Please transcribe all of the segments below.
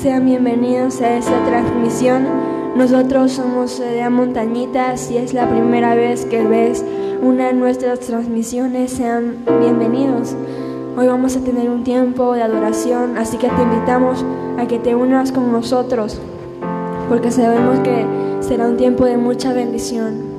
Sean bienvenidos a esta transmisión. Nosotros somos de Montañitas. Si es la primera vez que ves una de nuestras transmisiones, sean bienvenidos. Hoy vamos a tener un tiempo de adoración, así que te invitamos a que te unas con nosotros, porque sabemos que será un tiempo de mucha bendición.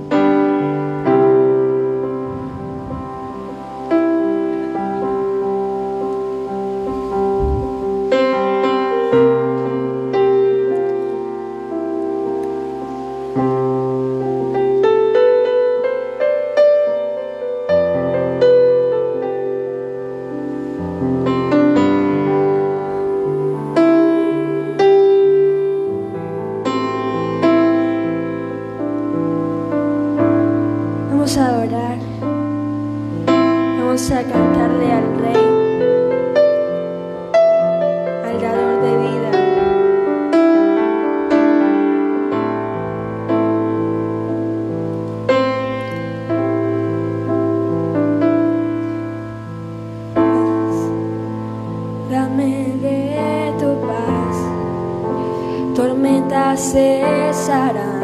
Vamos a adorar, vamos a cantarle al Rey, al dador de vida. Dame de tu paz, tormentas cesarán.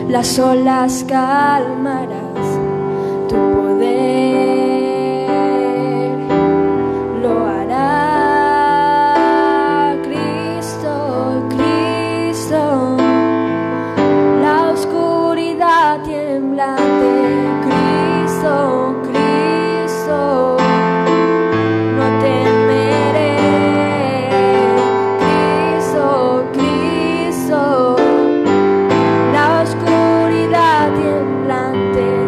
Las olas calmarás, tu poder lo hará. Cristo, Cristo, la oscuridad temblante. Cristo, Cristo, no temeré. Cristo, Cristo, temblante.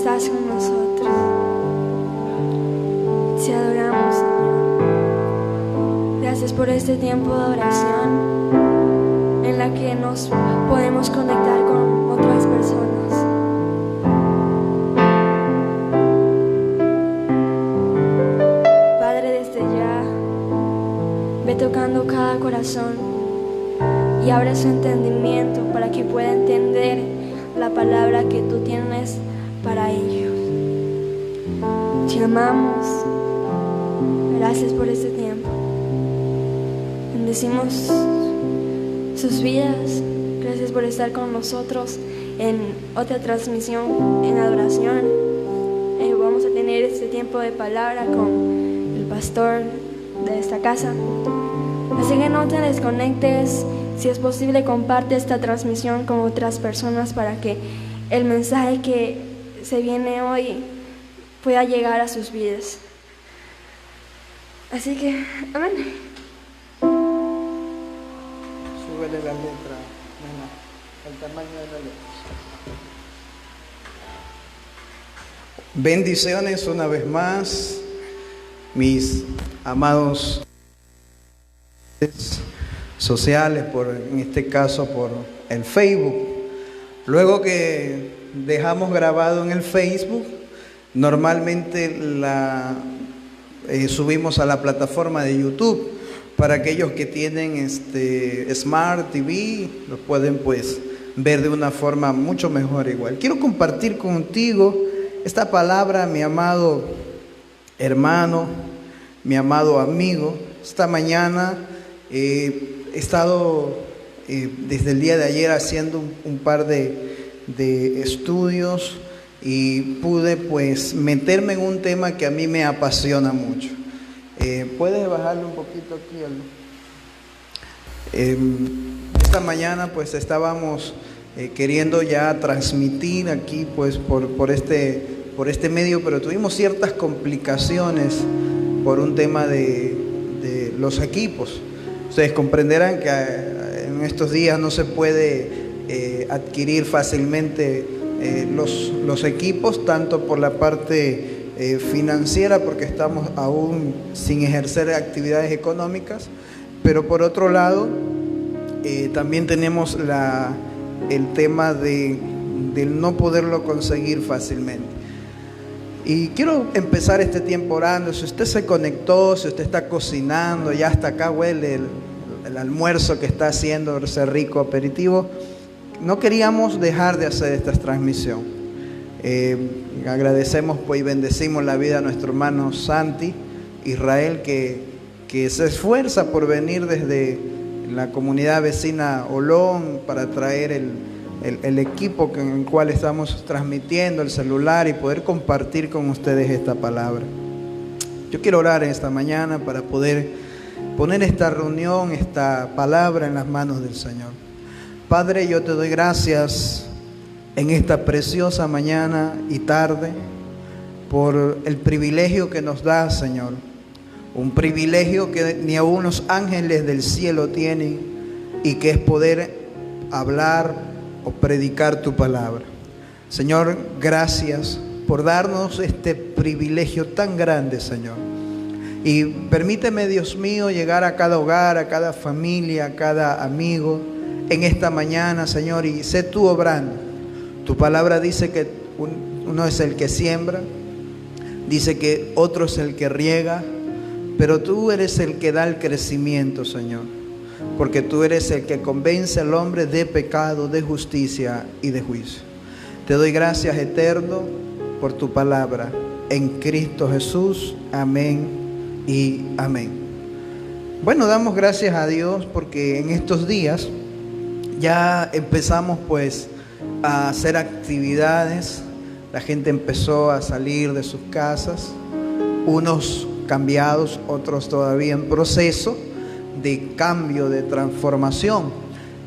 estás con nosotros. Te adoramos, Señor. Gracias por este tiempo de oración en la que nos podemos conectar con otras personas. Padre, desde ya, ve tocando cada corazón y abre su entendimiento para que pueda entender la palabra que tú tienes para ellos. Te amamos. Gracias por este tiempo. Bendecimos sus vidas. Gracias por estar con nosotros en otra transmisión en adoración. Vamos a tener este tiempo de palabra con el pastor de esta casa. Así que no te desconectes. Si es posible, comparte esta transmisión con otras personas para que el mensaje que se viene hoy pueda llegar a sus vidas. Así que, amén. Súbele la letra, nena, el tamaño de la letra. Bendiciones una vez más, mis amados sociales, en este caso por el Facebook. Luego que dejamos grabado en el Facebook, normalmente subimos a la plataforma de YouTube. Para aquellos que tienen Smart TV, lo pueden pues ver de una forma mucho mejor igual. Quiero compartir contigo esta palabra, mi amado hermano, mi amado amigo. Esta mañana he estado desde el día de ayer haciendo un par de estudios y pude pues meterme en un tema que a mí me apasiona mucho. ¿Puedes bajarle un poquito aquí? Esta mañana pues estábamos queriendo ya transmitir aquí pues por este medio, pero tuvimos ciertas complicaciones por un tema de los equipos. Ustedes comprenderán que en estos días no se puede adquirir fácilmente los equipos, tanto por la parte financiera, porque estamos aún sin ejercer actividades económicas, pero por otro lado también tenemos el tema del no poderlo conseguir fácilmente. Y quiero empezar este tiempo orando. Si usted se conectó, si usted está cocinando, ya hasta acá huele el almuerzo que está haciendo, ese rico aperitivo, no queríamos dejar de hacer esta transmisión. Agradecemos pues y bendecimos la vida de nuestro hermano Santi Israel, que se esfuerza por venir desde la comunidad vecina Olón para traer el equipo en el cual estamos transmitiendo, el celular, y poder compartir con ustedes esta palabra. Yo quiero orar en esta mañana para poder poner esta reunión, esta palabra en las manos del Señor. Padre, yo te doy gracias en esta preciosa mañana y tarde por el privilegio que nos da, Señor. Un privilegio que ni aun los ángeles del cielo tienen, y que es poder hablar o predicar tu palabra. Señor, gracias por darnos este privilegio tan grande, Señor. Y permíteme, Dios mío, llegar a cada hogar, a cada familia, a cada amigo en esta mañana, Señor, y sé tú obrando. Tu palabra dice que uno es el que siembra, dice que otro es el que riega, pero tú eres el que da el crecimiento, Señor, porque tú eres el que convence al hombre de pecado, de justicia y de juicio. Te doy gracias, eterno, por tu palabra, en Cristo Jesús. Amén y amén. Bueno, damos gracias a Dios porque en estos días ya empezamos pues a hacer actividades. La gente empezó a salir de sus casas, unos cambiados, otros todavía en proceso de cambio, de transformación.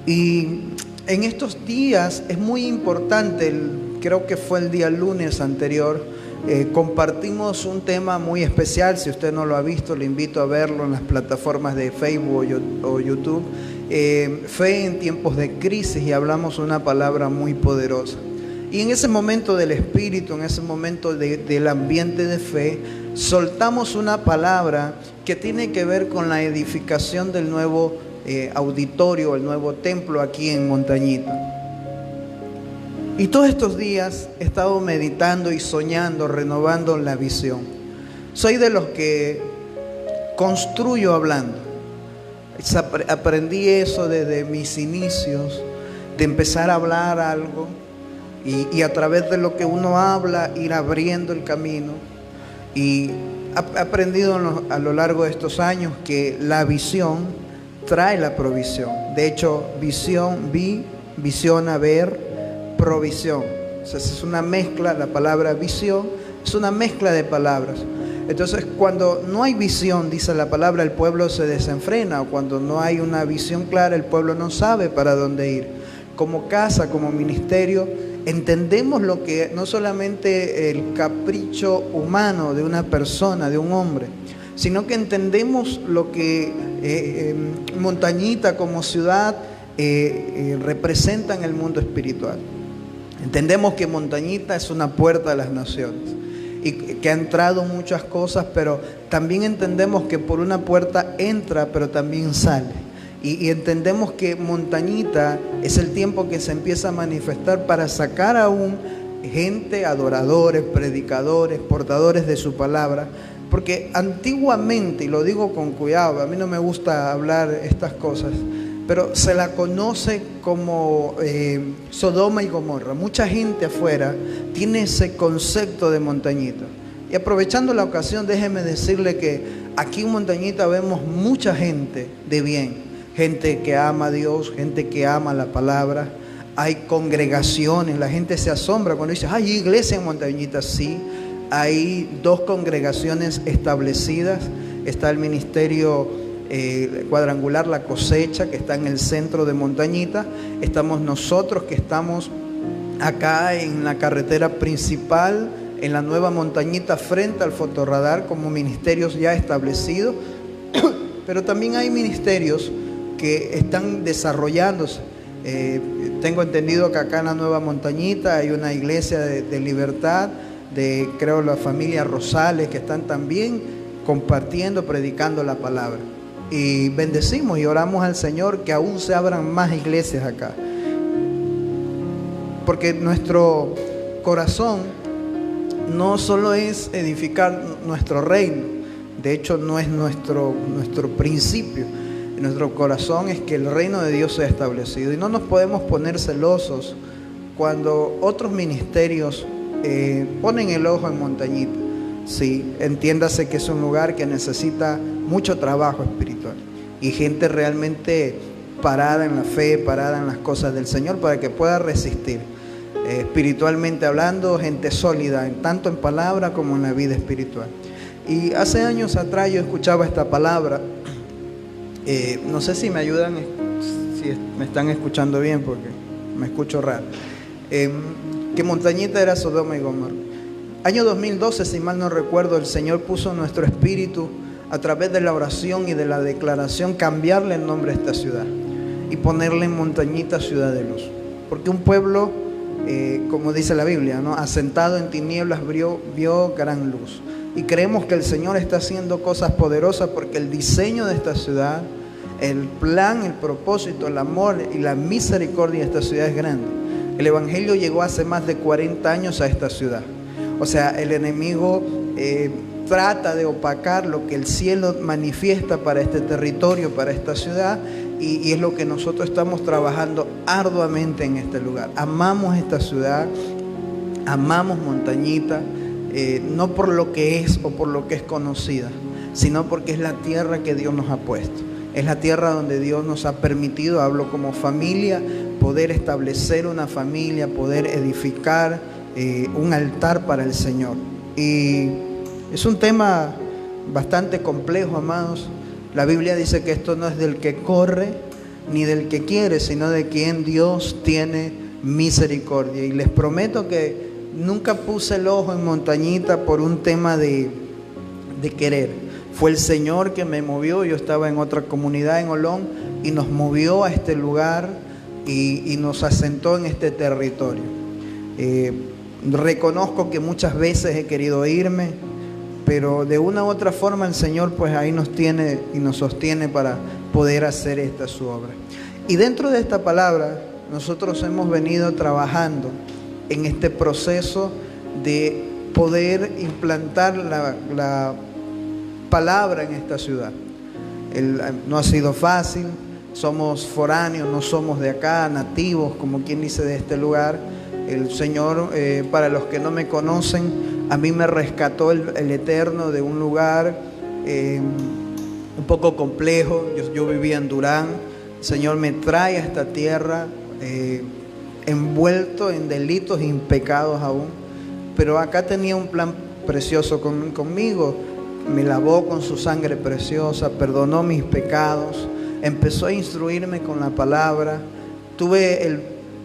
Y en estos días es muy importante, creo que fue el día lunes anterior, compartimos un tema muy especial. Si usted no lo ha visto, le invito a verlo en las plataformas de Facebook o YouTube. Fe en tiempos de crisis, y hablamos una palabra muy poderosa. Y en ese momento del Espíritu, en ese momento del ambiente de fe, soltamos una palabra que tiene que ver con la edificación del nuevo auditorio, el nuevo templo aquí en Montañita. Y todos estos días he estado meditando y soñando, renovando la visión. Soy de los que construyo hablando. Aprendí eso desde mis inicios, de empezar a hablar algo y a través de lo que uno habla ir abriendo el camino. Y he aprendido a lo largo de estos años que la visión trae la provisión. De hecho, visiona, ver, provisión. O sea, es una mezcla, la palabra visión es una mezcla de palabras. Entonces, cuando no hay visión, dice la palabra, el pueblo se desenfrena, o cuando no hay una visión clara, el pueblo no sabe para dónde ir. Como casa, como ministerio, entendemos lo que no solamente el capricho humano de una persona, de un hombre, sino que entendemos lo que Montañita como ciudad representa en el mundo espiritual. Entendemos que Montañita es una puerta a las naciones y que ha entrado muchas cosas, pero también entendemos que por una puerta entra, pero también sale. Y entendemos que Montañita es el tiempo que se empieza a manifestar para sacar aún gente, adoradores, predicadores, portadores de su palabra. Porque antiguamente, y lo digo con cuidado, a mí no me gusta hablar estas cosas, pero se la conoce como Sodoma y Gomorra. Mucha gente afuera tiene ese concepto de Montañita. Y aprovechando la ocasión, déjeme decirle que aquí en Montañita vemos mucha gente de bien. Gente que ama a Dios, gente que ama la palabra. Hay congregaciones, la gente se asombra cuando dice, hay iglesia en Montañita. Sí, hay 2 congregaciones establecidas. Está el ministerio cuadrangular La Cosecha, que está en el centro de Montañita. Estamos nosotros que estamos acá en la carretera principal, en la nueva Montañita, frente al fotorradar, como ministerios ya establecidos. Pero también hay ministerios que están desarrollándose. Tengo entendido que acá en la nueva Montañita hay una iglesia de libertad, creo la familia Rosales, que están también compartiendo, predicando la palabra. Y bendecimos y oramos al Señor que aún se abran más iglesias acá. Porque nuestro corazón no solo es edificar nuestro reino, de hecho no es nuestro principio. Nuestro corazón es que el reino de Dios sea establecido. Y no nos podemos poner celosos cuando otros ministerios ponen el ojo en Montañita. Sí, entiéndase que es un lugar que necesita mucho trabajo espiritual y gente realmente parada en la fe, parada en las cosas del Señor para que pueda resistir. Espiritualmente hablando, gente sólida, tanto en palabra como en la vida espiritual. Y hace años atrás yo escuchaba esta palabra. No sé si me ayudan, si me están escuchando bien, porque me escucho raro. Que Montañita era Sodoma y Gomorra. Año 2012, si mal no recuerdo, el Señor puso en nuestro espíritu, a través de la oración y de la declaración, cambiarle el nombre a esta ciudad y ponerle en Montañita ciudad de luz. Porque un pueblo, como dice la Biblia, ¿no?, asentado en tinieblas vio gran luz. Y creemos que el Señor está haciendo cosas poderosas porque el diseño de esta ciudad, el plan, el propósito, el amor y la misericordia de esta ciudad es grande. El Evangelio llegó hace más de 40 años a esta ciudad. O sea, el enemigo trata de opacar lo que el cielo manifiesta para este territorio, para esta ciudad, y es lo que nosotros estamos trabajando arduamente en este lugar. Amamos esta ciudad, amamos Montañita. No por lo que es o por lo que es conocida, sino porque es la tierra que Dios nos ha puesto. Es la tierra donde Dios nos ha permitido, hablo como familia, poder establecer una familia, poder edificar un altar para el Señor. Y es un tema bastante complejo, amados. La Biblia dice que esto no es del que corre ni del que quiere, sino de quien Dios tiene misericordia. Y les prometo que nunca puse el ojo en Montañita por un tema de querer. Fue el Señor que me movió. Yo estaba en otra comunidad en Olón y nos movió a este lugar y nos asentó en este territorio. Reconozco que muchas veces he querido irme, pero de una u otra forma el Señor pues ahí nos tiene y nos sostiene para poder hacer esta su obra. Y dentro de esta palabra nosotros hemos venido trabajando en este proceso de poder implantar la palabra en esta ciudad. No ha sido fácil, somos foráneos, no somos de acá, nativos, como quien dice, de este lugar. El Señor, para los que no me conocen, a mí me rescató el Eterno de un lugar un poco complejo. Yo vivía en Durán. El Señor me trae a esta tierra envuelto en delitos y en pecados aún. Pero acá tenía un plan precioso conmigo. Me lavó con su sangre preciosa, perdonó mis pecados, empezó a instruirme con la palabra. Tuve el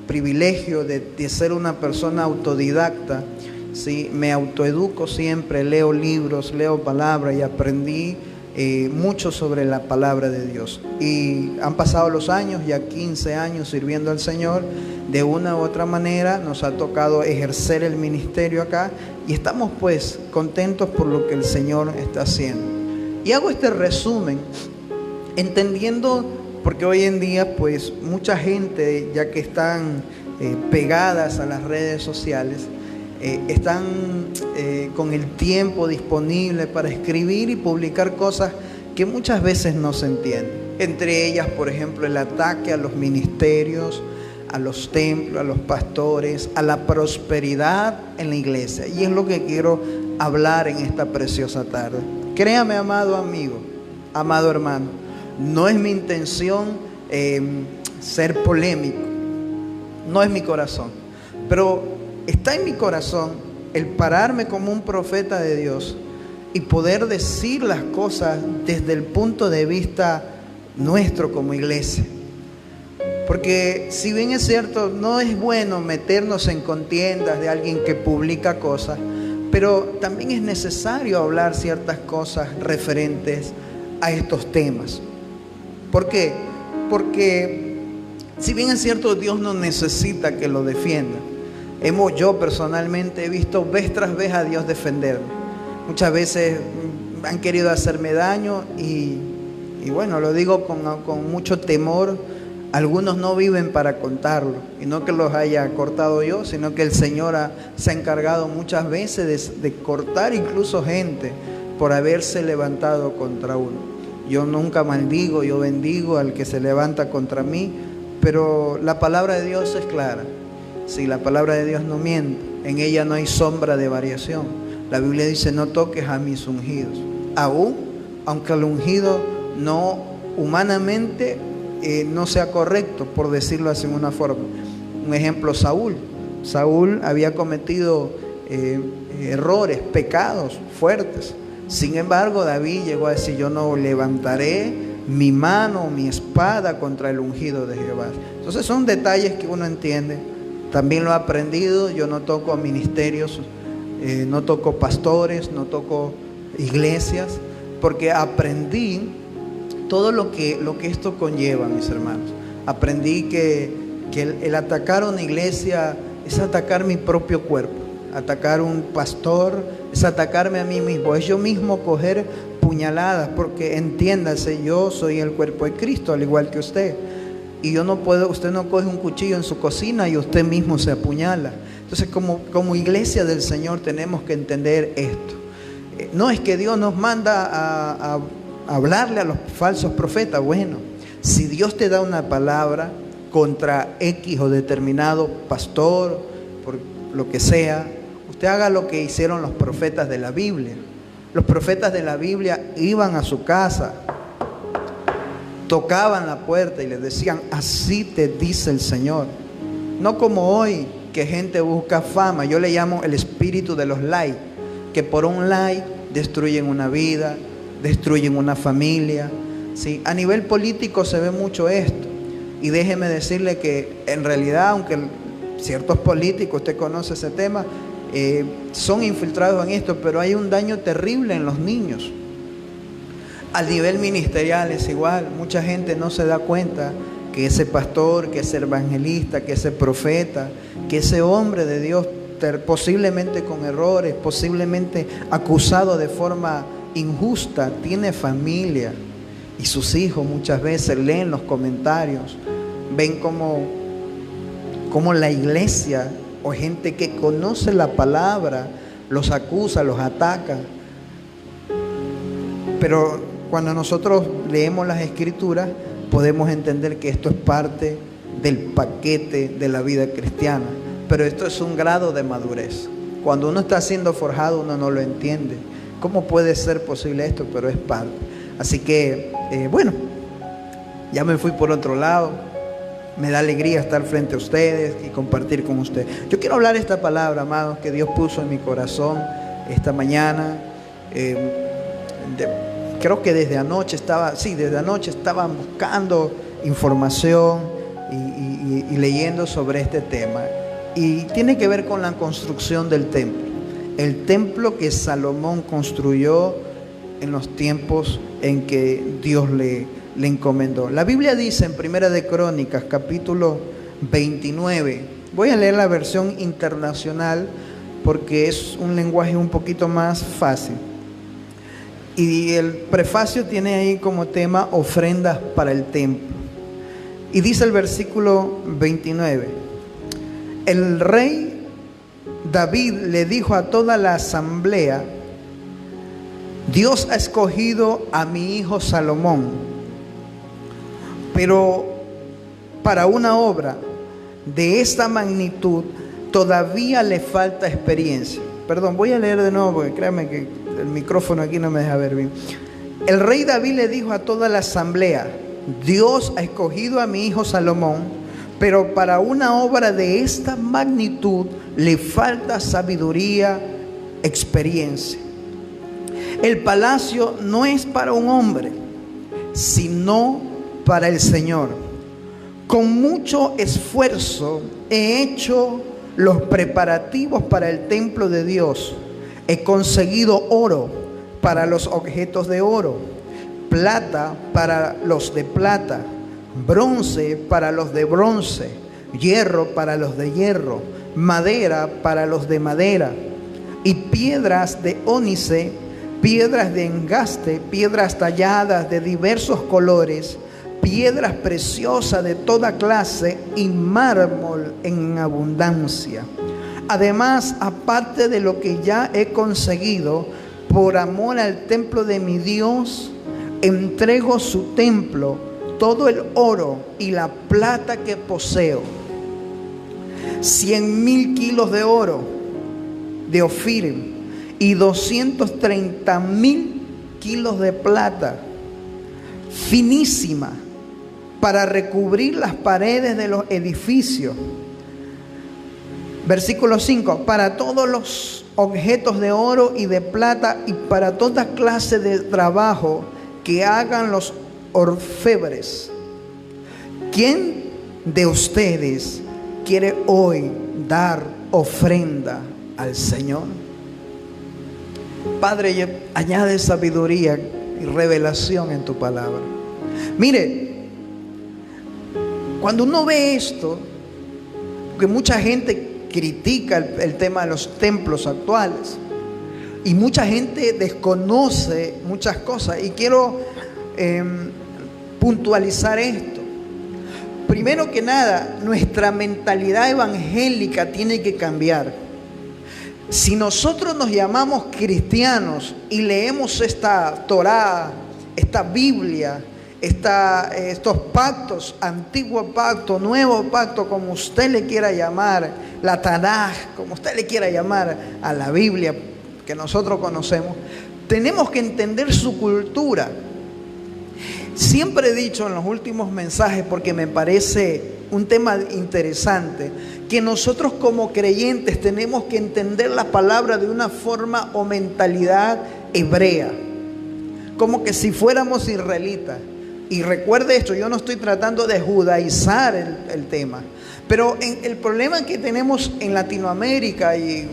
privilegio de ser una persona autodidacta, ¿sí? Me autoeduco siempre, leo libros, leo palabra y aprendí mucho sobre la palabra de Dios. Y han pasado los años, ya 15 años sirviendo al Señor. De una u otra manera nos ha tocado ejercer el ministerio acá y estamos pues contentos por lo que el Señor está haciendo. Y hago este resumen entendiendo, porque hoy en día pues mucha gente, ya que están pegadas a las redes sociales, están con el tiempo disponible para escribir y publicar cosas que muchas veces no se entienden. Entre ellas, por ejemplo, el ataque a los ministerios, a los templos, a los pastores, a la prosperidad en la iglesia. Y es lo que quiero hablar en esta preciosa tarde. Créame, amado amigo, amado hermano, no es mi intención ser polémico, no es mi corazón, pero está en mi corazón el pararme como un profeta de Dios y poder decir las cosas desde el punto de vista nuestro como iglesia. Porque si bien es cierto, no es bueno meternos en contiendas de alguien que publica cosas, pero también es necesario hablar ciertas cosas referentes a estos temas. ¿Por qué? Porque si bien es cierto, Dios no necesita que lo defienda. Yo personalmente he visto vez tras vez a Dios defenderme. Muchas veces han querido hacerme daño y bueno, lo digo con mucho temor. Algunos no viven para contarlo, y no que los haya cortado yo, sino que el Señor se ha encargado muchas veces de cortar incluso gente por haberse levantado contra uno. Yo nunca maldigo, yo bendigo al que se levanta contra mí, pero la palabra de Dios es clara. Si la palabra de Dios no miente, en ella no hay sombra de variación. La Biblia dice: no toques a mis ungidos. Aún, aunque el ungido no humanamente no sea correcto, por decirlo así en una forma. Un ejemplo, Saúl. Saúl había cometido errores, pecados fuertes. Sin embargo, David llegó a decir: yo no levantaré mi mano, mi espada contra el ungido de Jehová. Entonces son detalles que uno entiende. También lo he aprendido. Yo no toco ministerios, no toco pastores, no toco iglesias, porque aprendí todo lo que esto conlleva, mis hermanos. Aprendí que el atacar a una iglesia es atacar mi propio cuerpo. Atacar a un pastor es atacarme a mí mismo. Es yo mismo coger puñaladas, porque entiéndase, yo soy el cuerpo de Cristo, al igual que usted. Y yo no puedo, usted no coge un cuchillo en su cocina y usted mismo se apuñala. Entonces, como iglesia del Señor tenemos que entender esto. No es que Dios nos manda a hablarle a los falsos profetas. Bueno, si Dios te da una palabra contra X o determinado pastor, por lo que sea, usted haga lo que hicieron los profetas de la Biblia. Los profetas de la Biblia iban a su casa, tocaban la puerta y les decían: así te dice el Señor. No como hoy, que gente busca fama. Yo le llamo el espíritu de los likes, que por un like destruyen una vida, destruyen una familia, ¿sí? A nivel político se ve mucho esto. Y déjeme decirle que en realidad, aunque ciertos políticos, usted conoce ese tema, son infiltrados en esto, pero hay un daño terrible en los niños. A nivel ministerial es igual. Mucha gente no se da cuenta que ese pastor, que ese evangelista, que ese profeta, que ese hombre de Dios, posiblemente con errores, posiblemente acusado de forma injusta, tiene familia, y sus hijos muchas veces leen los comentarios, ven como la iglesia o gente que conoce la palabra los acusa, los ataca. Pero cuando nosotros leemos las Escrituras, podemos entender que esto es parte del paquete de la vida cristiana. Pero esto es un grado de madurez. Cuando uno está siendo forjado, uno no lo entiende. ¿Cómo puede ser posible esto? Pero es parte. Así que, bueno, ya me fui por otro lado. Me da alegría estar frente a ustedes y compartir con ustedes. Yo quiero hablar esta palabra, amados, que Dios puso en mi corazón esta mañana. Creo que desde anoche estaba buscando información y leyendo sobre este tema. Y tiene que ver con la construcción del templo. El templo que Salomón construyó en los tiempos en que Dios le encomendó. La Biblia dice en Primera de Crónicas, capítulo 29. Voy a leer la versión internacional porque es un lenguaje un poquito más fácil. Y el prefacio tiene ahí como tema ofrendas para el templo. Y dice el versículo 29. El rey David le dijo a toda la asamblea: Dios ha escogido a mi hijo Salomón, pero para una obra de esta magnitud todavía le falta experiencia. Perdón, voy a leer de nuevo porque créanme que el micrófono aquí no me deja ver bien. El rey David le dijo a toda la asamblea: Dios ha escogido a mi hijo Salomón, pero para una obra de esta magnitud le falta sabiduría, experiencia. El palacio no es para un hombre, sino para el Señor. Con mucho esfuerzo he hecho los preparativos para el templo de Dios. He conseguido oro para los objetos de oro, plata para los de plata, bronce para los de bronce, hierro para los de hierro, madera para los de madera, y piedras de ónice, piedras de engaste, piedras talladas de diversos colores, piedras preciosas de toda clase y mármol en abundancia. Además, aparte de lo que ya he conseguido, por amor al templo de mi Dios, entrego su templo todo el oro y la plata que poseo, 100,000 kilos de oro de Ofir y 230,000 kilos de plata finísima para recubrir las paredes de los edificios. Versículo 5: para todos los objetos de oro y de plata y para toda clase de trabajo que hagan los orfebres. ¿Quién de ustedes quiere hoy dar ofrenda al Señor? Padre, añade sabiduría y revelación en tu palabra. Mire, cuando uno ve esto, porque mucha gente critica el tema de los templos actuales y mucha gente desconoce muchas cosas, y quiero puntualizar esto. Primero que nada, nuestra mentalidad evangélica tiene que cambiar. Si nosotros nos llamamos cristianos y leemos esta Torá, esta Biblia, estos pactos, antiguo pacto, nuevo pacto, como usted le quiera llamar, la Tanaj, como usted le quiera llamar a la Biblia que nosotros conocemos, tenemos que entender su cultura. Siempre he dicho en los últimos mensajes, porque me parece un tema interesante, que nosotros como creyentes tenemos que entender la palabra de una forma o mentalidad hebrea, como que si fuéramos israelitas. Y recuerde esto, yo no estoy tratando de judaizar el tema, pero el problema que tenemos en Latinoamérica y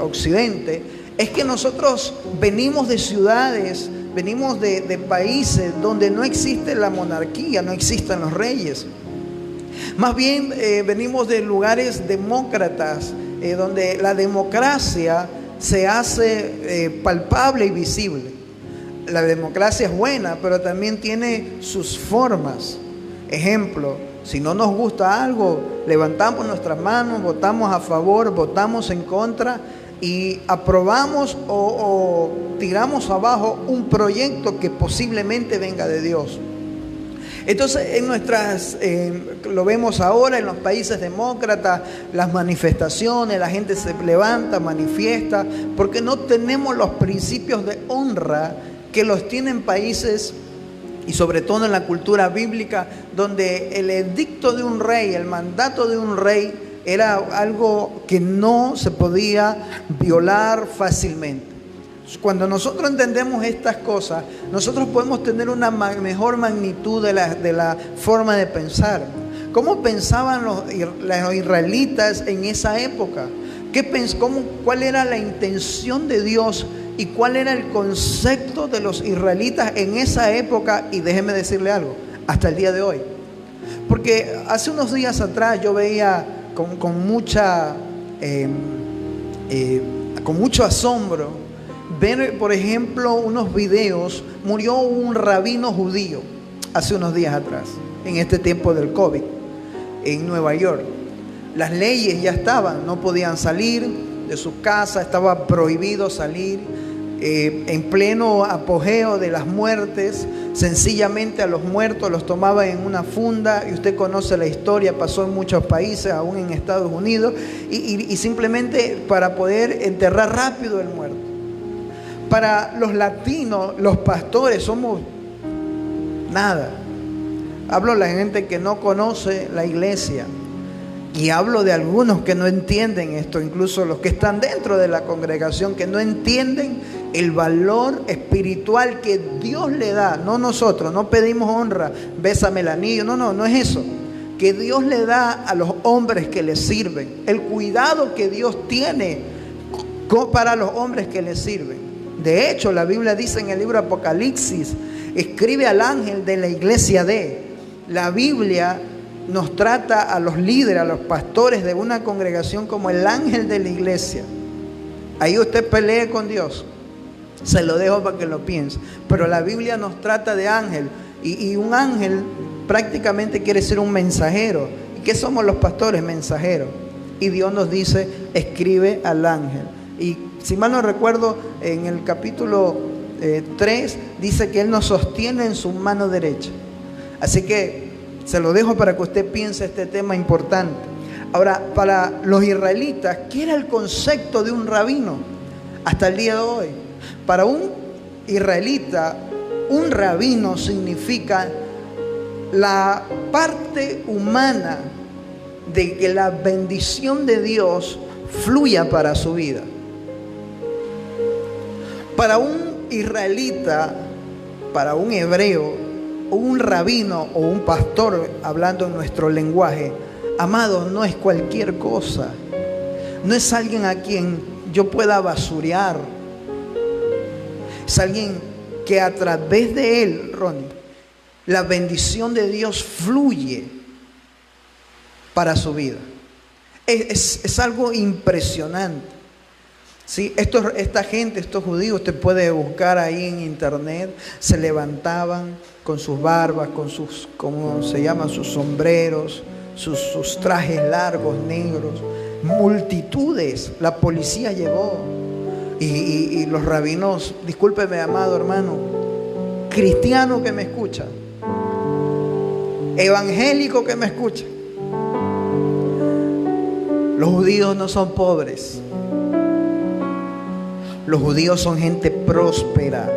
Occidente es que nosotros venimos de ciudades venimos de países donde no existe la monarquía, no existen los reyes. Más bien venimos de lugares demócratas, donde la democracia se hace palpable y visible. La democracia es buena, pero también tiene sus formas. Ejemplo, si no nos gusta algo, levantamos nuestras manos, votamos a favor, votamos en contra y aprobamos o tiramos abajo un proyecto que posiblemente venga de Dios. Entonces, lo vemos ahora en los países demócratas, las manifestaciones, la gente se levanta, manifiesta, porque no tenemos los principios de honra que los tienen países, y sobre todo en la cultura bíblica, donde el edicto de un rey, el mandato de un rey, era algo que no se podía violar fácilmente. Cuando nosotros entendemos estas cosas, nosotros podemos tener una mejor magnitud de la forma de pensar. ¿Cómo pensaban los israelitas en esa época? ¿Cuál era la intención de Dios y cuál era el concepto de los israelitas en esa época? Y déjeme decirle algo, hasta el día de hoy. Porque hace unos días atrás yo veía con mucho asombro ver, por ejemplo, unos videos. Murió un rabino judío hace unos días atrás, en este tiempo del COVID, en Nueva York. Las leyes ya estaban, no podían salir de sus casas, estaba prohibido salir. En pleno apogeo de las muertes, sencillamente a los muertos los tomaban en una funda, y usted conoce la historia, pasó en muchos países, aún en Estados Unidos, y simplemente para poder enterrar rápido el muerto. Para los latinos, los pastores somos nada. Hablo de la gente que no conoce la iglesia, y hablo de algunos que no entienden esto, incluso los que están dentro de la congregación, que no entienden el valor espiritual que Dios le da. No nosotros, no pedimos honra, bésame el anillo, no es eso. Que Dios le da a los hombres que le sirven, el cuidado que Dios tiene para los hombres que le sirven. De hecho, la Biblia dice en el libro Apocalipsis, escribe al ángel de la iglesia la Biblia nos trata a los líderes, a los pastores de una congregación como el ángel de la iglesia. Ahí usted pelee con Dios. Se lo dejo para que lo piense. Pero la Biblia nos trata de ángel. Y un ángel prácticamente quiere ser un mensajero. ¿Y qué somos los pastores? Mensajeros. Y Dios nos dice, escribe al ángel. Y si mal no recuerdo, en el capítulo 3 dice que Él nos sostiene en su mano derecha. Así que se lo dejo para que usted piense este tema importante. Ahora, para los israelitas, ¿qué era el concepto de un rabino hasta el día de hoy? Para un israelita, un rabino significa la parte humana de que la bendición de Dios fluya para su vida. Para un israelita, para un hebreo, un rabino o un pastor, hablando en nuestro lenguaje, amado, no es cualquier cosa. No es alguien a quien yo pueda basurear. Es alguien que a través de él, Ronnie, la bendición de Dios fluye para su vida. Es algo impresionante. Sí, esta gente, estos judíos, usted puede buscar ahí en internet, se levantaban con sus barbas, con sus, ¿cómo se llaman? Sus sombreros, sus trajes largos, negros, multitudes. La policía llegó y los rabinos, discúlpeme, amado hermano, cristiano que me escucha, evangélico que me escucha, los judíos no son pobres. Los judíos son gente próspera.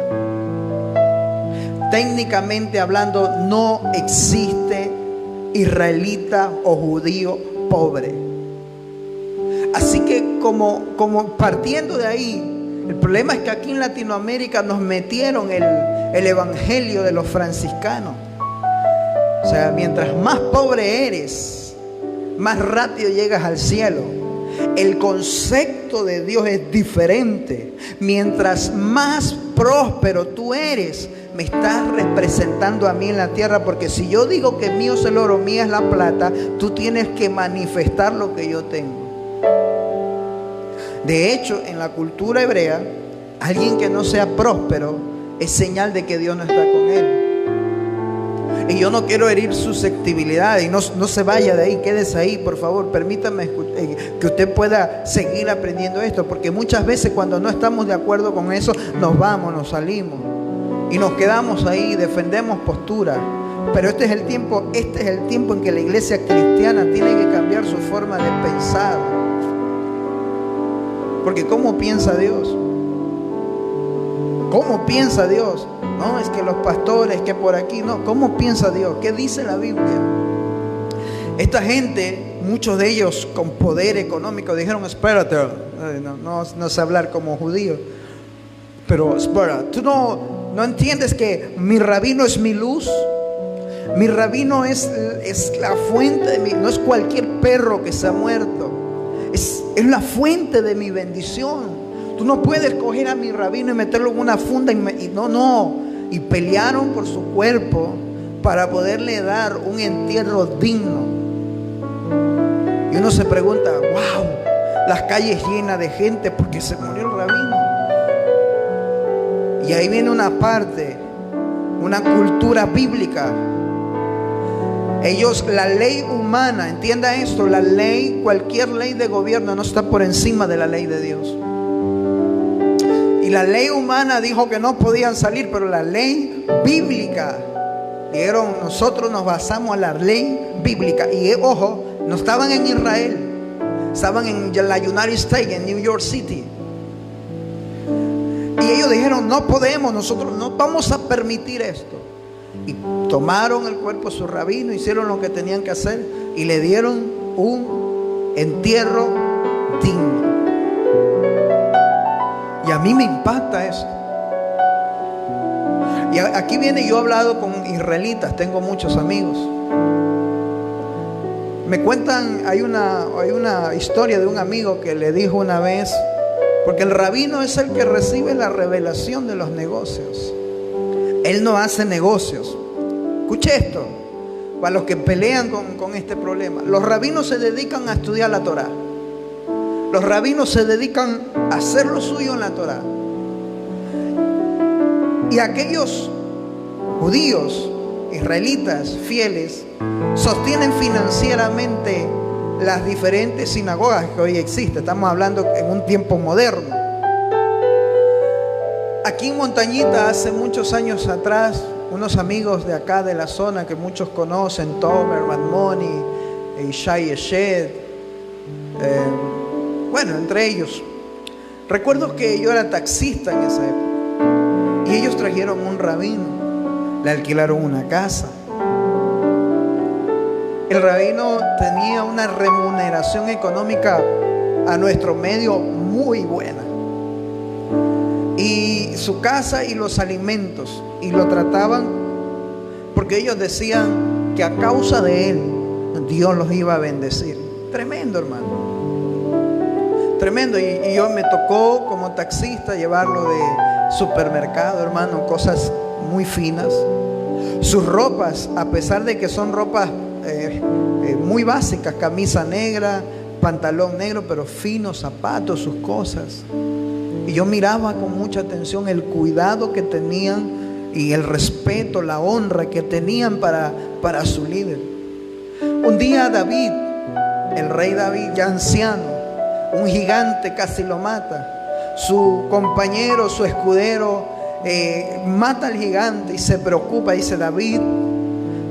Técnicamente hablando, no existe israelita o judío pobre. Así que como partiendo de ahí, el problema es que aquí en Latinoamérica nos metieron el evangelio de los franciscanos. O sea, mientras más pobre eres, más rápido llegas al cielo. El concepto de Dios es diferente. Mientras más próspero tú eres, me estás representando a mí en la tierra, porque si yo digo que mío es el oro, mía es la plata, tú tienes que manifestar lo que yo tengo. De hecho, en la cultura hebrea, alguien que no sea próspero es señal de que Dios no está con él. Y yo no quiero herir susceptibilidad, y no se vaya de ahí, quédese ahí, por favor. Permítame que usted pueda seguir aprendiendo esto, porque muchas veces cuando no estamos de acuerdo con eso, nos vamos, nos salimos y nos quedamos ahí, defendemos postura. Pero este es el tiempo en que la iglesia cristiana tiene que cambiar su forma de pensar. Porque ¿cómo piensa Dios? ¿Cómo piensa Dios? No, es que los pastores, que por aquí, no. ¿Cómo piensa Dios? ¿Qué dice la Biblia? Esta gente, muchos de ellos con poder económico, dijeron: espérate, no sé hablar como judío, pero espera, tú no entiendes que mi rabino es mi luz. Mi rabino es la fuente de mi, no es cualquier perro que se ha muerto, es la fuente de mi bendición. Tú no puedes coger a mi rabino y meterlo en una funda y pelearon por su cuerpo para poderle dar un entierro digno. Y uno se pregunta: wow, las calles llenas de gente porque se murió el rabino. Y ahí viene una parte, una cultura bíblica. Ellos, la ley humana, entienda esto, la ley, cualquier ley de gobierno no está por encima de la ley de Dios. Y la ley humana dijo que no podían salir, pero la ley bíblica, dijeron: nosotros nos basamos en la ley bíblica. Y ojo, no estaban en Israel, estaban en la United States, en New York City. Y ellos dijeron: no podemos, nosotros no vamos a permitir esto. Y tomaron el cuerpo de su rabino, hicieron lo que tenían que hacer y le dieron un entierro digno. Y a mí me impacta eso. Y aquí viene, yo he hablado con israelitas, tengo muchos amigos. Me cuentan, hay una historia de un amigo que le dijo una vez, porque el rabino es el que recibe la revelación de los negocios. Él no hace negocios. Escuche esto, para los que pelean con este problema. Los rabinos se dedican a estudiar la Torá. Los rabinos se dedican a hacer lo suyo en la Torá. Y aquellos judíos, israelitas, fieles, sostienen financieramente las diferentes sinagogas que hoy existen. Estamos hablando en un tiempo moderno. Aquí en Montañita, hace muchos años atrás, unos amigos de acá de la zona que muchos conocen, Tomer, Madmoni, Shai Eshed, bueno, entre ellos. Recuerdo que yo era taxista en esa época y ellos trajeron un rabino, le alquilaron una casa. El rabino tenía una remuneración económica a nuestro medio muy buena. Y su casa y los alimentos, y lo trataban porque ellos decían que a causa de él Dios los iba a bendecir. Tremendo, hermano, tremendo. Y yo me tocó como taxista llevarlo de supermercado, hermano, cosas muy finas. Sus ropas, a pesar de que son ropas muy básicas, camisa negra, pantalón negro, pero finos, zapatos, sus cosas. Y yo miraba con mucha atención el cuidado que tenían y el respeto, la honra que tenían para su líder. Un día David, el rey David, ya anciano, un gigante casi lo mata. Su compañero, su escudero, mata al gigante y se preocupa. Dice: David,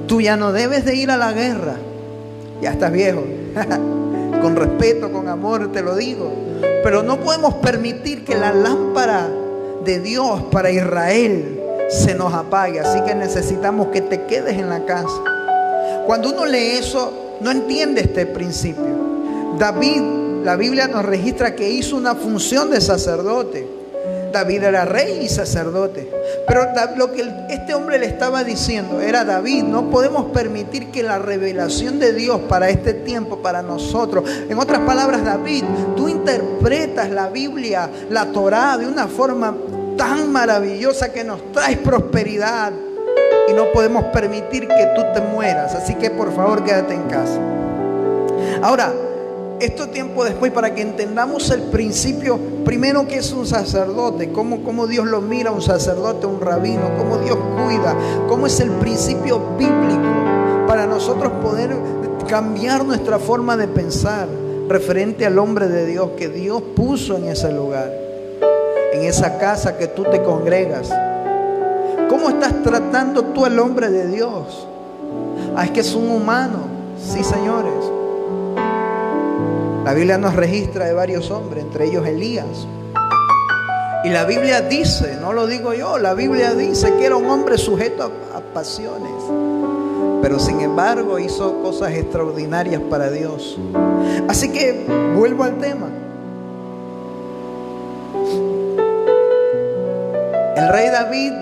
tú ya no debes de ir a la guerra, ya estás viejo. Con respeto, con amor te lo digo, pero no podemos permitir que la lámpara de Dios para Israel se nos apague, así que necesitamos que te quedes en la casa. Cuando uno lee eso, no entiende este principio. David, la Biblia nos registra que hizo una función de sacerdote. David era rey y sacerdote, Pero lo que este hombre le estaba diciendo era: David, no podemos permitir que la revelación de Dios para este tiempo, para nosotros, en otras palabras, David, tú interpretas la Biblia, la Torá, de una forma tan maravillosa que nos trae prosperidad, y no podemos permitir que tú te mueras, así que por favor quédate en casa. Ahora, esto tiempo después, para que entendamos el principio, primero, que es un sacerdote, cómo Dios lo mira a un sacerdote, a un rabino, cómo Dios cuida, cómo es el principio bíblico para nosotros poder cambiar nuestra forma de pensar referente al hombre de Dios que Dios puso en ese lugar, en esa casa que tú te congregas. ¿Cómo estás tratando tú al hombre de Dios? Es que es un humano. Sí, señores. La Biblia nos registra de varios hombres, entre ellos Elías. Y la Biblia dice, no lo digo yo, la Biblia dice que era un hombre sujeto a pasiones, pero sin embargo hizo cosas extraordinarias para Dios. Así que vuelvo al tema. El rey David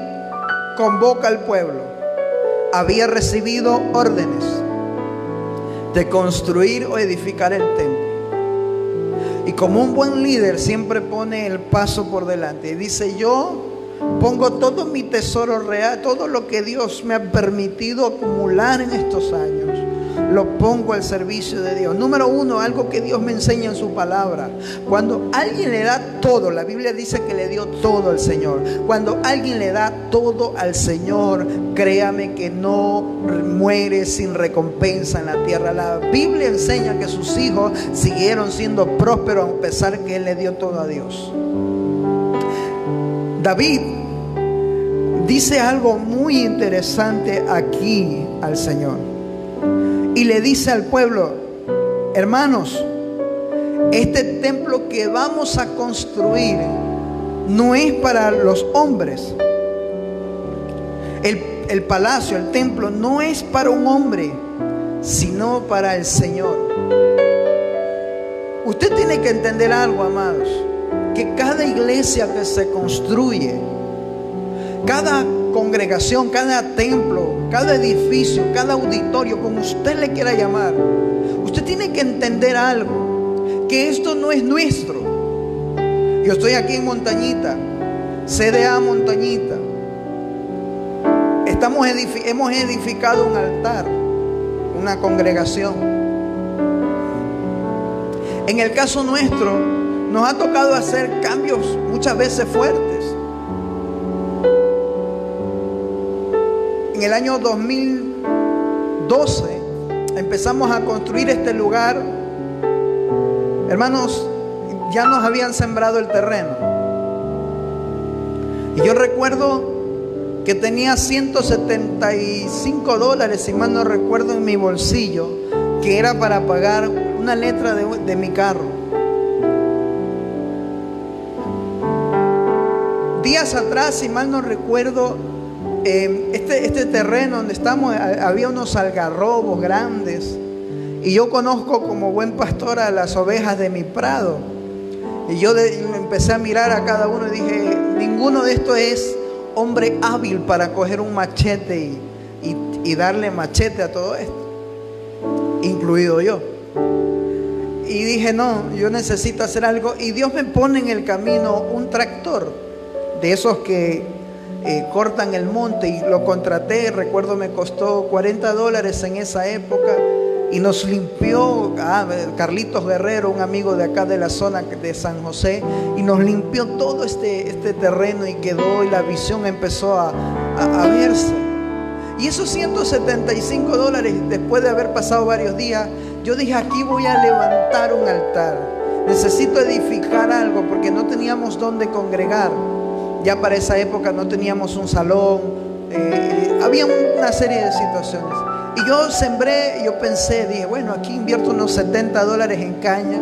convoca al pueblo. Había recibido órdenes de construir o edificar el templo. Y como un buen líder siempre pone el paso por delante y dice: yo pongo todo mi tesoro real, todo lo que Dios me ha permitido acumular en estos años, lo pongo al servicio de Dios. Número uno, algo que Dios me enseña en su palabra: cuando alguien le da todo, la Biblia dice que le dio todo al Señor. Cuando alguien le da todo al Señor, créame que no muere sin recompensa en la tierra. La Biblia enseña que sus hijos siguieron siendo prósperos a pesar que Él le dio todo a Dios. David dice algo muy interesante aquí al Señor. Y le dice al pueblo: hermanos, este templo que vamos a construir no es para los hombres. El palacio, el templo, no es para un hombre, sino para el Señor. Usted tiene que entender algo, amados, que cada iglesia que se construye, cada congregación, cada templo, cada edificio, cada auditorio, como usted le quiera llamar, usted tiene que entender algo: que esto no es nuestro. Yo estoy aquí en Montañita, CDA Montañita. Hemos edificado un altar, una congregación. En el caso nuestro, nos ha tocado hacer cambios muchas veces fuertes. En el año 2012 empezamos a construir este lugar. Hermanos, ya nos habían sembrado el terreno. Y yo recuerdo que tenía $175, si mal no recuerdo, en mi bolsillo, que era para pagar una letra de mi carro. Días atrás, si mal no recuerdo, este terreno donde estamos, había unos algarrobos grandes, y yo conozco como buen pastor a las ovejas de mi prado, y yo empecé a mirar a cada uno y dije: ninguno de estos es hombre hábil para coger un machete y darle machete a todo esto, incluido yo. Y dije: no, yo necesito hacer algo. Y Dios me pone en el camino un tractor de esos que cortan el monte, y lo contraté. Recuerdo me costó $40 en esa época, y nos limpió Carlitos Guerrero, un amigo de acá de la zona de San José, y nos limpió todo este terreno, y quedó, y la visión empezó a verse. Y esos $175, después de haber pasado varios días, yo dije: aquí voy a levantar un altar, necesito edificar algo, porque no teníamos dónde congregar. Ya para esa época no teníamos un salón, había una serie de situaciones. Y yo sembré, yo pensé, dije: bueno, aquí invierto unos $70 en caña.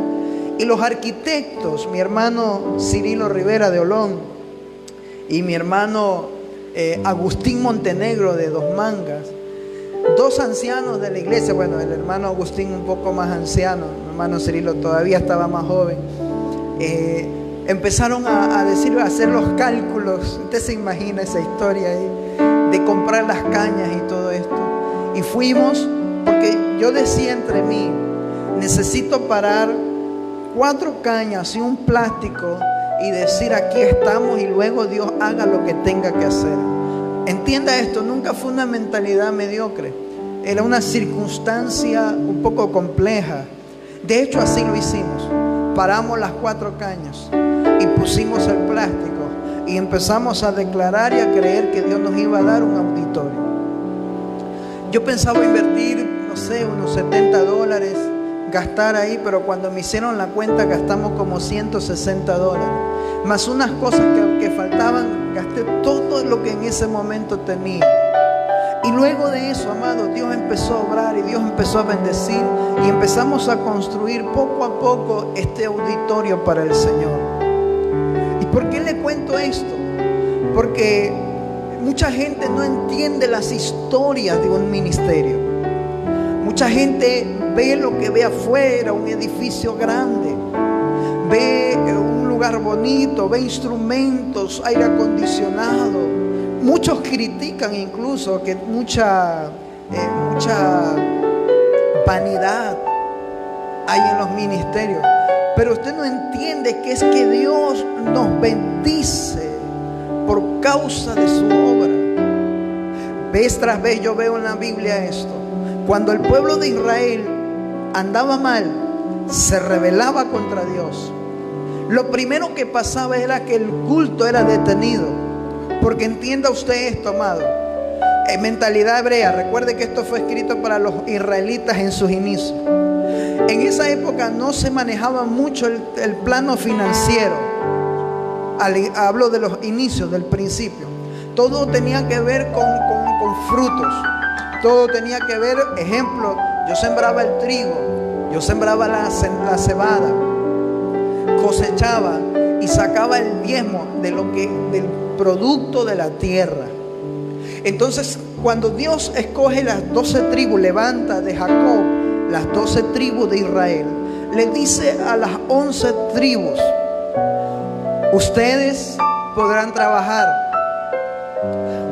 Y los arquitectos, mi hermano Cirilo Rivera de Olón y mi hermano Agustín Montenegro de Dos Mangas, dos ancianos de la iglesia. Bueno, el hermano Agustín un poco más anciano, mi hermano Cirilo todavía estaba más joven. empezaron a decir, a hacer los cálculos. Usted se imagina esa historia ahí, de comprar las cañas y todo esto. Y fuimos, porque yo decía entre mí, necesito parar 4 cañas y un plástico y decir aquí estamos, y luego Dios haga lo que tenga que hacer. Entienda esto, nunca fue una mentalidad mediocre, era una circunstancia un poco compleja. De hecho así lo hicimos, paramos las 4 cañas y pusimos el plástico y empezamos a declarar y a creer que Dios nos iba a dar un auditorio. Yo pensaba invertir, no sé, unos $70, gastar ahí, pero cuando me hicieron la cuenta gastamos como $160, más unas cosas que faltaban. Gasté todo lo que en ese momento tenía. Y luego de eso, amado, Dios empezó a obrar y Dios empezó a bendecir, y empezamos a construir poco a poco este auditorio para el Señor. ¿Y por qué le cuento esto? Porque mucha gente no entiende las historias de un ministerio. Mucha gente ve lo que ve afuera, un edificio grande, ve un lugar bonito, ve instrumentos, aire acondicionado. Muchos critican incluso que mucha vanidad hay en los ministerios. Pero usted no entiende que es que Dios nos bendice por causa de su obra. Vez tras vez yo veo en la Biblia esto. Cuando el pueblo de Israel andaba mal, se rebelaba contra Dios, lo primero que pasaba era que el culto era detenido. Porque entienda usted esto, amado, en mentalidad hebrea, recuerde que esto fue escrito para los israelitas en sus inicios. En esa época no se manejaba mucho el plano financiero. Hablo de los inicios, del principio. Todo tenía que ver con frutos. Todo tenía que ver, ejemplo, yo sembraba el trigo, yo sembraba la cebada, cosechaba y sacaba el diezmo del producto de la tierra. Entonces, cuando Dios escoge las 12 tribus, levanta de Jacob las 12 tribus de Israel, le dice a las 11 tribus: ustedes podrán trabajar,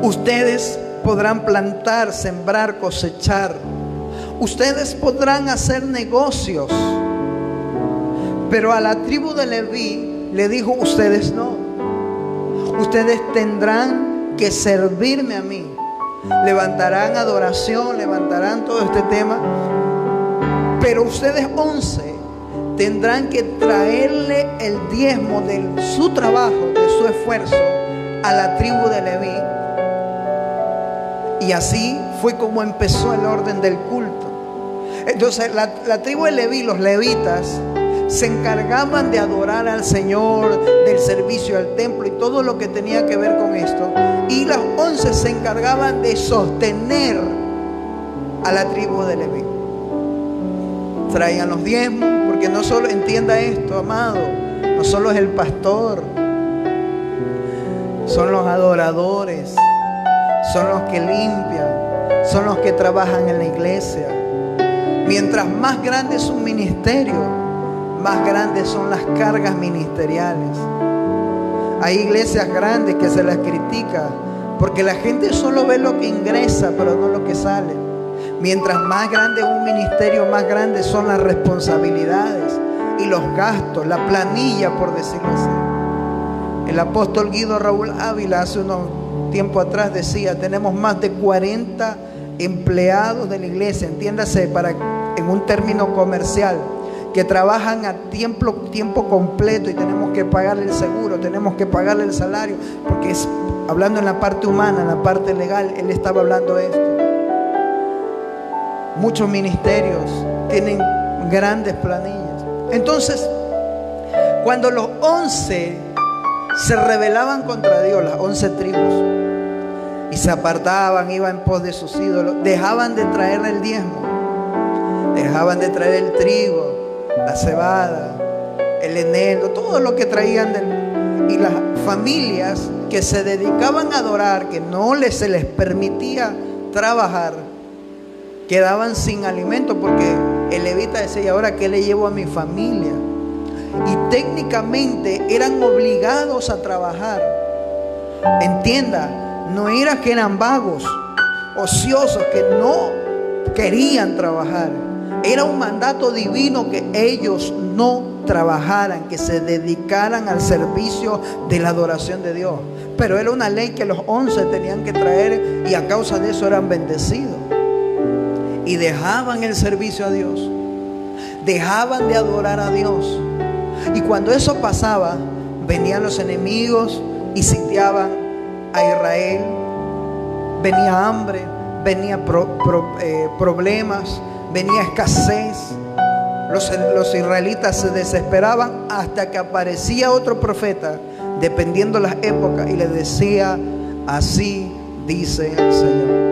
ustedes podrán plantar, sembrar, cosechar, ustedes podrán hacer negocios. Pero a la tribu de Leví le dijo: ustedes no, ustedes tendrán que servirme a mí. Levantarán adoración, levantarán todo este tema, pero ustedes 11 tendrán que traerle el diezmo de su trabajo, de su esfuerzo, a la tribu de Leví. Y así fue como empezó el orden del culto. Entonces la tribu de Leví, los levitas, se encargaban de adorar al Señor, del servicio al templo y todo lo que tenía que ver con esto. Y los 11 se encargaban de sostener a la tribu de Leví. Traían los diezmos, porque no solo, entienda esto, amado, no solo es el pastor, son los adoradores, son los que limpian, son los que trabajan en la iglesia. Mientras más grande es un ministerio, más grandes son las cargas ministeriales. Hay iglesias grandes que se las critica porque la gente solo ve lo que ingresa, pero no lo que sale. Mientras más grande es un ministerio, más grandes son las responsabilidades y los gastos, la planilla, por decirlo así. El apóstol Guido Raúl Ávila hace unos tiempo atrás decía: tenemos más de 40 empleados de la iglesia, entiéndase, en un término comercial, que trabajan a tiempo completo, y tenemos que pagarle el seguro, tenemos que pagarle el salario, porque es hablando en la parte humana, en la parte legal. Él estaba hablando de esto. Muchos ministerios tienen grandes planillas. Entonces, cuando los 11 se rebelaban contra Dios, las 11 tribus, y se apartaban, iban en pos de sus ídolos, dejaban de traerle el diezmo, dejaban de traer el trigo, la cebada, el eneldo, todo lo que traían y las familias que se dedicaban a adorar, que no se les permitía trabajar, quedaban sin alimento, porque el levita decía: ¿y ahora qué le llevo a mi familia? y técnicamente eran obligados a trabajar. Entienda, no era que eran vagos, ociosos, que no querían trabajar. Era un mandato divino que ellos no trabajaran, que se dedicaran al servicio de la adoración de Dios. Pero era una ley que los 11 tenían que traer, y a causa de eso eran bendecidos. Y dejaban el servicio a Dios, dejaban de adorar a Dios. Y cuando eso pasaba, venían los enemigos y sitiaban a Israel. Venía hambre, venía problemas, venía escasez. Los israelitas se desesperaban hasta que aparecía otro profeta, dependiendo las épocas, y les decía: así dice el Señor.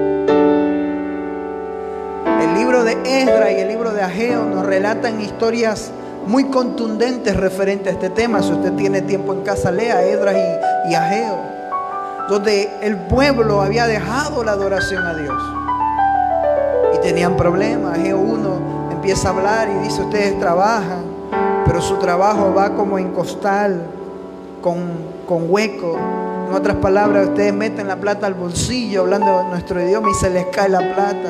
El libro de Esdras y el libro de Ageo nos relatan historias muy contundentes referente a este tema. Si usted tiene tiempo en casa, lea Esdras y Ageo, donde el pueblo había dejado la adoración a Dios y tenían problemas. Ageo 1 empieza a hablar y dice: ustedes trabajan, pero su trabajo va como en costal, con hueco. En otras palabras, ustedes meten la plata al bolsillo, hablando de nuestro idioma, y se les cae la plata,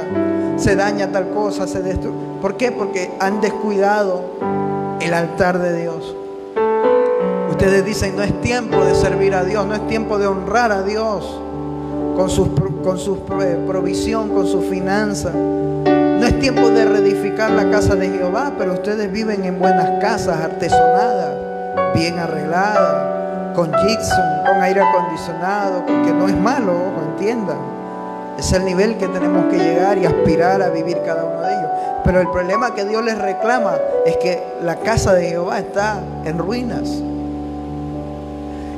se daña tal cosa, se destruye. ¿Por qué? Porque han descuidado el altar de Dios. Ustedes dicen: no es tiempo de servir a Dios, no es tiempo de honrar a Dios con su provisión, con su finanza. No es tiempo de reedificar la casa de Jehová, pero ustedes viven en buenas casas, artesonadas, bien arregladas, con gypsum, con aire acondicionado, que no es malo, ojo, entiendan. Es el nivel que tenemos que llegar y aspirar a vivir cada uno de ellos. Pero el problema que Dios les reclama es que la casa de Jehová está en ruinas.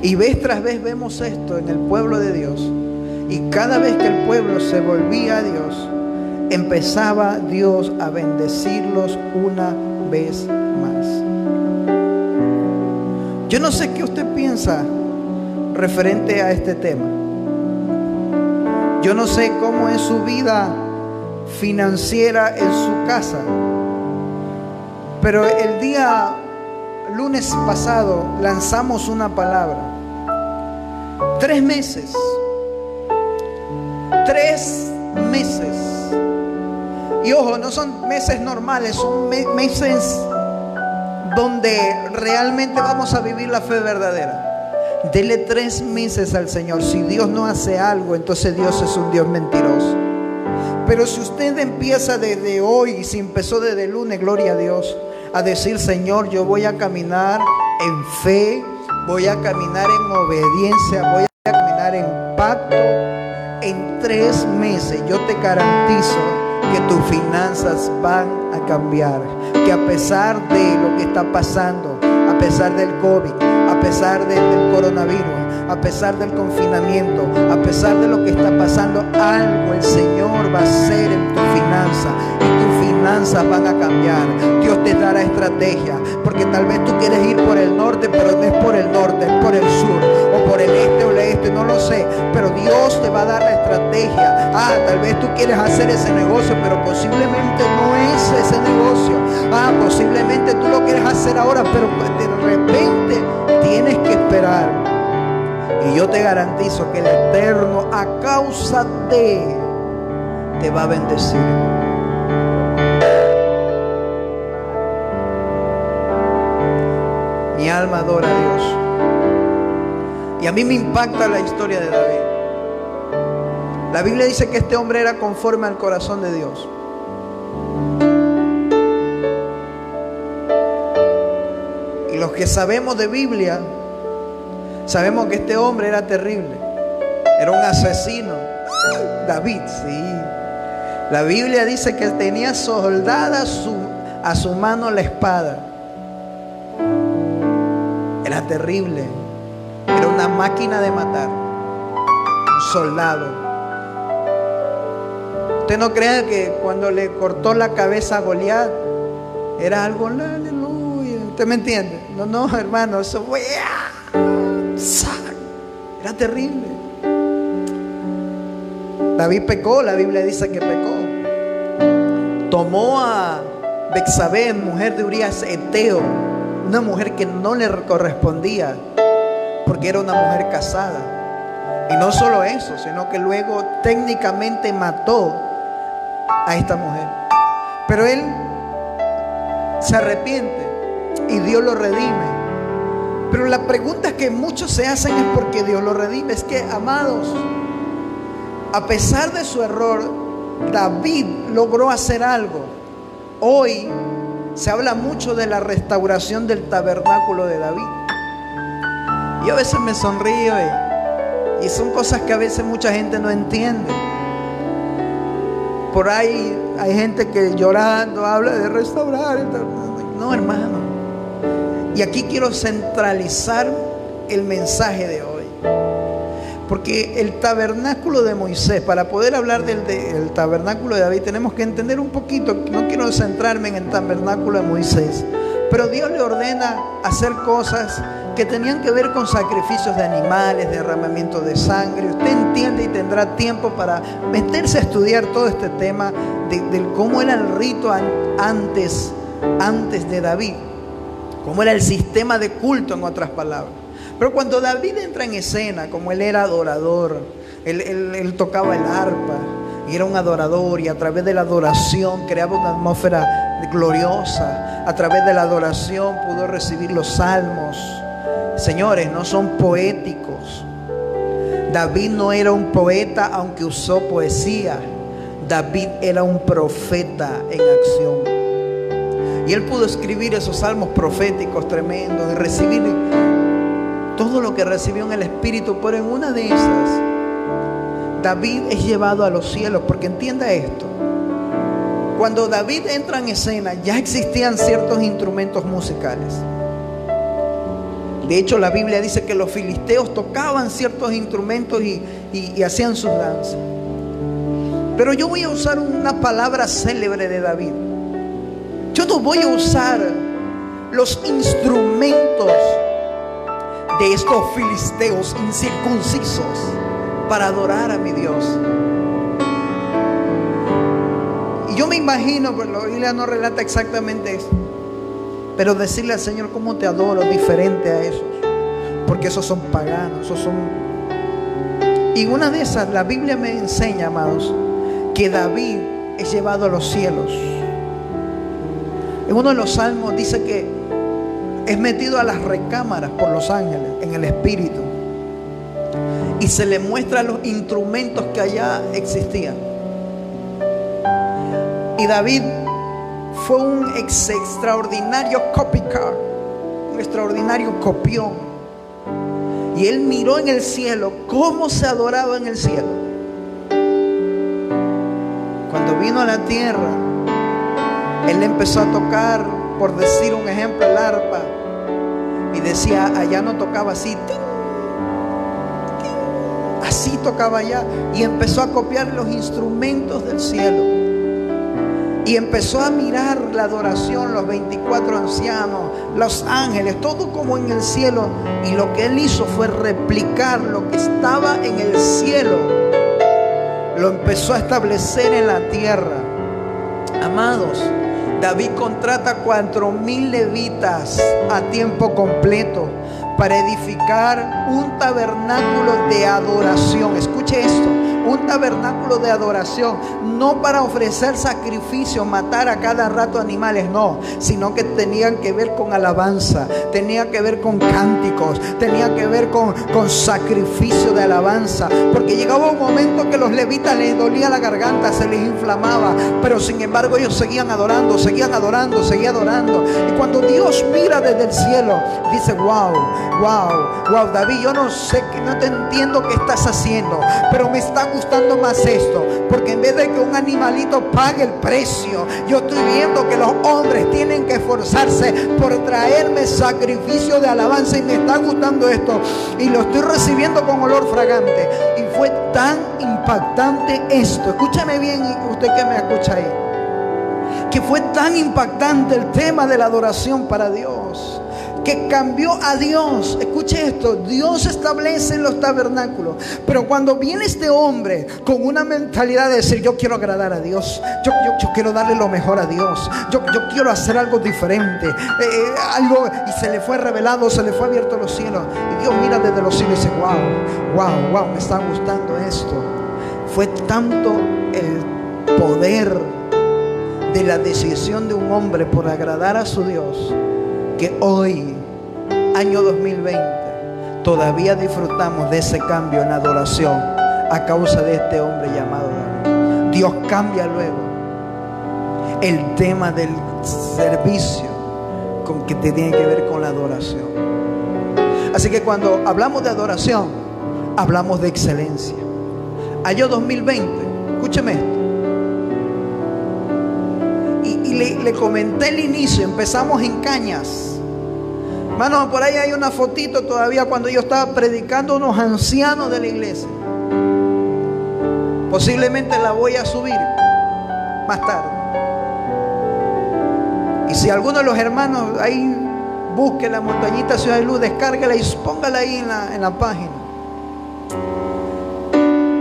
Y vez tras vez vemos esto en el pueblo de Dios. Y cada vez que el pueblo se volvía a Dios, empezaba Dios a bendecirlos una vez más. Yo no sé qué usted piensa referente a este tema. Yo no sé cómo es su vida financiera en su casa. Pero el día lunes pasado lanzamos una palabra. 3 meses. 3 meses. Y ojo, no son meses normales, son meses donde realmente vamos a vivir la fe verdadera. Dele 3 meses al Señor. Si Dios no hace algo, entonces Dios es un Dios mentiroso. Pero si usted empieza desde hoy, y si empezó desde el lunes, gloria a Dios, a decir: Señor, yo voy a caminar en fe, voy a caminar en obediencia, voy a caminar en pacto. En 3 meses yo te garantizo que tus finanzas van a cambiar. Que a pesar de lo que está pasando, a pesar del COVID, a pesar del coronavirus, a pesar del confinamiento, a pesar de lo que está pasando, algo el Señor va a hacer en tu finanza. Y tus finanzas van a cambiar. Dios te dará estrategia, porque tal vez tú quieres ir por el norte, pero no es por el norte, es por el sur, o por el este o el este, no lo sé, pero Dios te va a dar la estrategia. Tal vez tú quieres hacer ese negocio, pero posiblemente no es ese negocio. Posiblemente tú lo quieres hacer ahora, pero de repente tienes que esperar. Y yo te garantizo que el Eterno, a causa de, te va a bendecir. Mi alma adora a Dios. Y a mí me impacta la historia de David. La Biblia dice que este hombre era conforme al corazón de Dios. Y los que sabemos de Biblia, sabemos que este hombre era terrible. Era un asesino. David, sí. La Biblia dice que tenía soldada a su mano la espada. Era terrible. Era una máquina de matar. Un soldado. Usted no crea que cuando le cortó la cabeza a Goliat era algo, aleluya. ¿Usted me entiende? No, hermano, eso fue... Era terrible. David pecó, la Biblia dice que pecó. Tomó a Betsabé, mujer de Urías Eteo, una mujer que no le correspondía, porque era una mujer casada. Y no solo eso, sino que luego técnicamente mató a esta mujer. Pero él se arrepiente y Dios lo redime. Pero la pregunta que muchos se hacen es por qué Dios lo redime. Es que, amados, a pesar de su error, David logró hacer algo. Hoy se habla mucho de la restauración del tabernáculo de David. Yo a veces me sonrío y son cosas que a veces mucha gente no entiende. Por ahí hay gente que llorando habla de restaurar el tabernáculo. No, hermano. Y aquí quiero centralizar el mensaje de hoy. Porque el tabernáculo de Moisés, para poder hablar del tabernáculo de David, tenemos que entender un poquito. No quiero centrarme en el tabernáculo de Moisés, pero Dios le ordena hacer cosas que tenían que ver con sacrificios de animales, derramamiento de sangre. Usted entiende y tendrá tiempo para meterse a estudiar todo este tema de cómo era el rito antes de David, cómo era el sistema de culto, en otras palabras. Pero cuando David entra en escena, como él era adorador, él tocaba el arpa y era un adorador, y a través de la adoración creaba una atmósfera gloriosa. A través de la adoración pudo recibir los salmos. Señores, no son poéticos. David no era un poeta, aunque usó poesía. David era un profeta en acción. Y él pudo escribir esos salmos proféticos tremendos y recibir todo lo que recibió en el Espíritu. Pero en una de esas, David es llevado a los cielos. Porque entienda esto: cuando David entra en escena, ya existían ciertos instrumentos musicales. De hecho, la Biblia dice que los filisteos tocaban ciertos instrumentos y hacían sus danzas. Pero yo voy a usar una palabra célebre de David. Yo no voy a usar los instrumentos de estos filisteos incircuncisos para adorar a mi Dios. Y yo me imagino, pero la Biblia no relata exactamente eso, pero decirle al Señor: ¿cómo te adoro diferente a esos? Porque esos son paganos, esos son... Y una de esas, la Biblia me enseña, amados, que David es llevado a los cielos. En uno de los salmos dice que es metido a las recámaras por los ángeles en el Espíritu, y se le muestra los instrumentos que allá existían. Y David fue un extraordinario copycat, un extraordinario copión. Y él miró en el cielo cómo se adoraba en el cielo. Cuando vino a la tierra, él empezó a tocar, por decir un ejemplo, el arpa. Y decía, allá no tocaba así, ¡ting! ¡ting! Así tocaba allá. Y empezó a copiar los instrumentos del cielo. Y empezó a mirar la adoración, los 24 ancianos, los ángeles, todo como en el cielo. Y lo que él hizo fue replicar lo que estaba en el cielo. Lo empezó a establecer en la tierra. Amados, David contrata 4,000 levitas a tiempo completo para edificar un tabernáculo de adoración. Escuche esto: un tabernáculo de adoración, no para ofrecer sacrificios, matar a cada rato animales, no, sino que tenían que ver con alabanza, tenía que ver con cánticos, tenía que ver con sacrificio de alabanza. Porque llegaba un momento que los levitas les dolía la garganta, se les inflamaba, pero sin embargo ellos seguían adorando, seguían adorando, seguían adorando. Y cuando Dios mira desde el cielo, dice: wow, David, yo no sé, no te entiendo qué estás haciendo, pero me está gustando más esto, porque en vez de que un animalito pague el precio, yo estoy viendo que los hombres tienen que esforzarse por traerme sacrificio de alabanza, y me está gustando esto, y lo estoy recibiendo con olor fragante. Y fue tan impactante esto, escúchame bien, usted que me escucha ahí, que fue tan impactante el tema de la adoración para Dios, que cambió a Dios. Escuche esto, Dios establece los tabernáculos, pero cuando viene este hombre con una mentalidad de decir: yo quiero agradar a Dios, yo quiero darle lo mejor a Dios, yo quiero hacer algo diferente, y se le fue revelado, se le fue abierto los cielos, y Dios mira desde los cielos y dice: wow, me está gustando esto. Fue tanto el poder de la decisión de un hombre por agradar a su Dios, que hoy, año 2020, todavía disfrutamos de ese cambio en adoración a causa de este hombre llamado David. Dios cambia luego el tema del servicio con que tiene que ver con la adoración. Así que cuando hablamos de adoración, hablamos de excelencia. Año 2020, escúcheme esto. Y le comenté el inicio, empezamos en Cañas. Hermano, por ahí hay una fotito todavía cuando yo estaba predicando a unos ancianos de la iglesia. Posiblemente la voy a subir más tarde. Y si alguno de los hermanos ahí busque la montañita Ciudad de Luz, descárguela y póngala ahí en la página.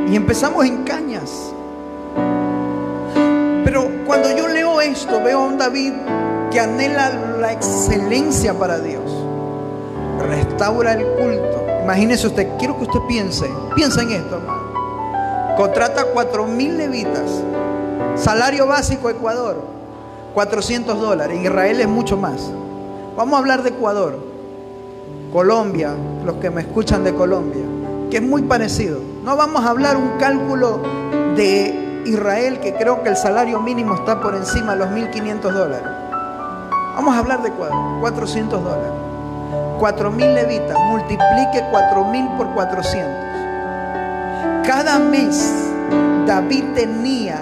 Y empezamos en Cañas. Pero cuando yo leo esto, veo a un David que anhela la excelencia para Dios. Restaura el culto. Imagínese usted, quiero que usted piense en esto, hermano. Contrata 4,000 levitas. Salario básico Ecuador, $400. Israel es mucho más. Vamos a hablar de Ecuador. Colombia, los que me escuchan de Colombia, que es muy parecido. No vamos a hablar un cálculo de Israel, que creo que el salario mínimo está por encima de los $1,500. Vamos a hablar de Ecuador, $400. 4,000 levitas, multiplique 4,000 por 400. Cada mes David tenía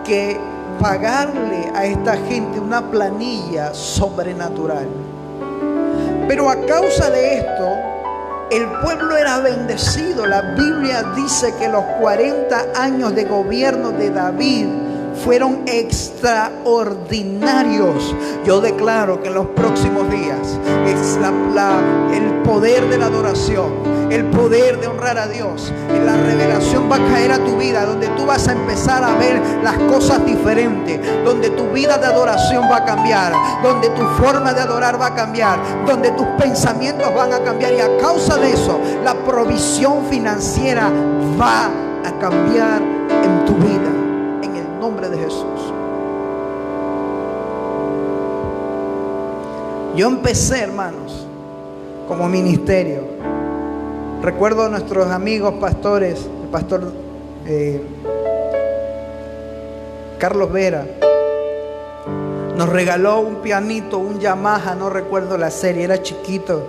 que pagarle a esta gente una planilla sobrenatural. Pero a causa de esto, el pueblo era bendecido. La Biblia dice que los 40 años de gobierno de David fueron extraordinarios. Yo declaro que en los próximos días es el poder de la adoración, el poder de honrar a Dios, la revelación va a caer a tu vida, donde tú vas a empezar a ver las cosas diferentes, donde tu vida de adoración va a cambiar, donde tu forma de adorar va a cambiar, donde tus pensamientos van a cambiar, y a causa de eso la provisión financiera va a cambiar en tu vida, en el nombre de Jesús. Yo empecé, hermanos, como ministerio. Recuerdo a nuestros amigos pastores, el pastor Carlos Vera, nos regaló un pianito, un Yamaha, no recuerdo la serie, era chiquito,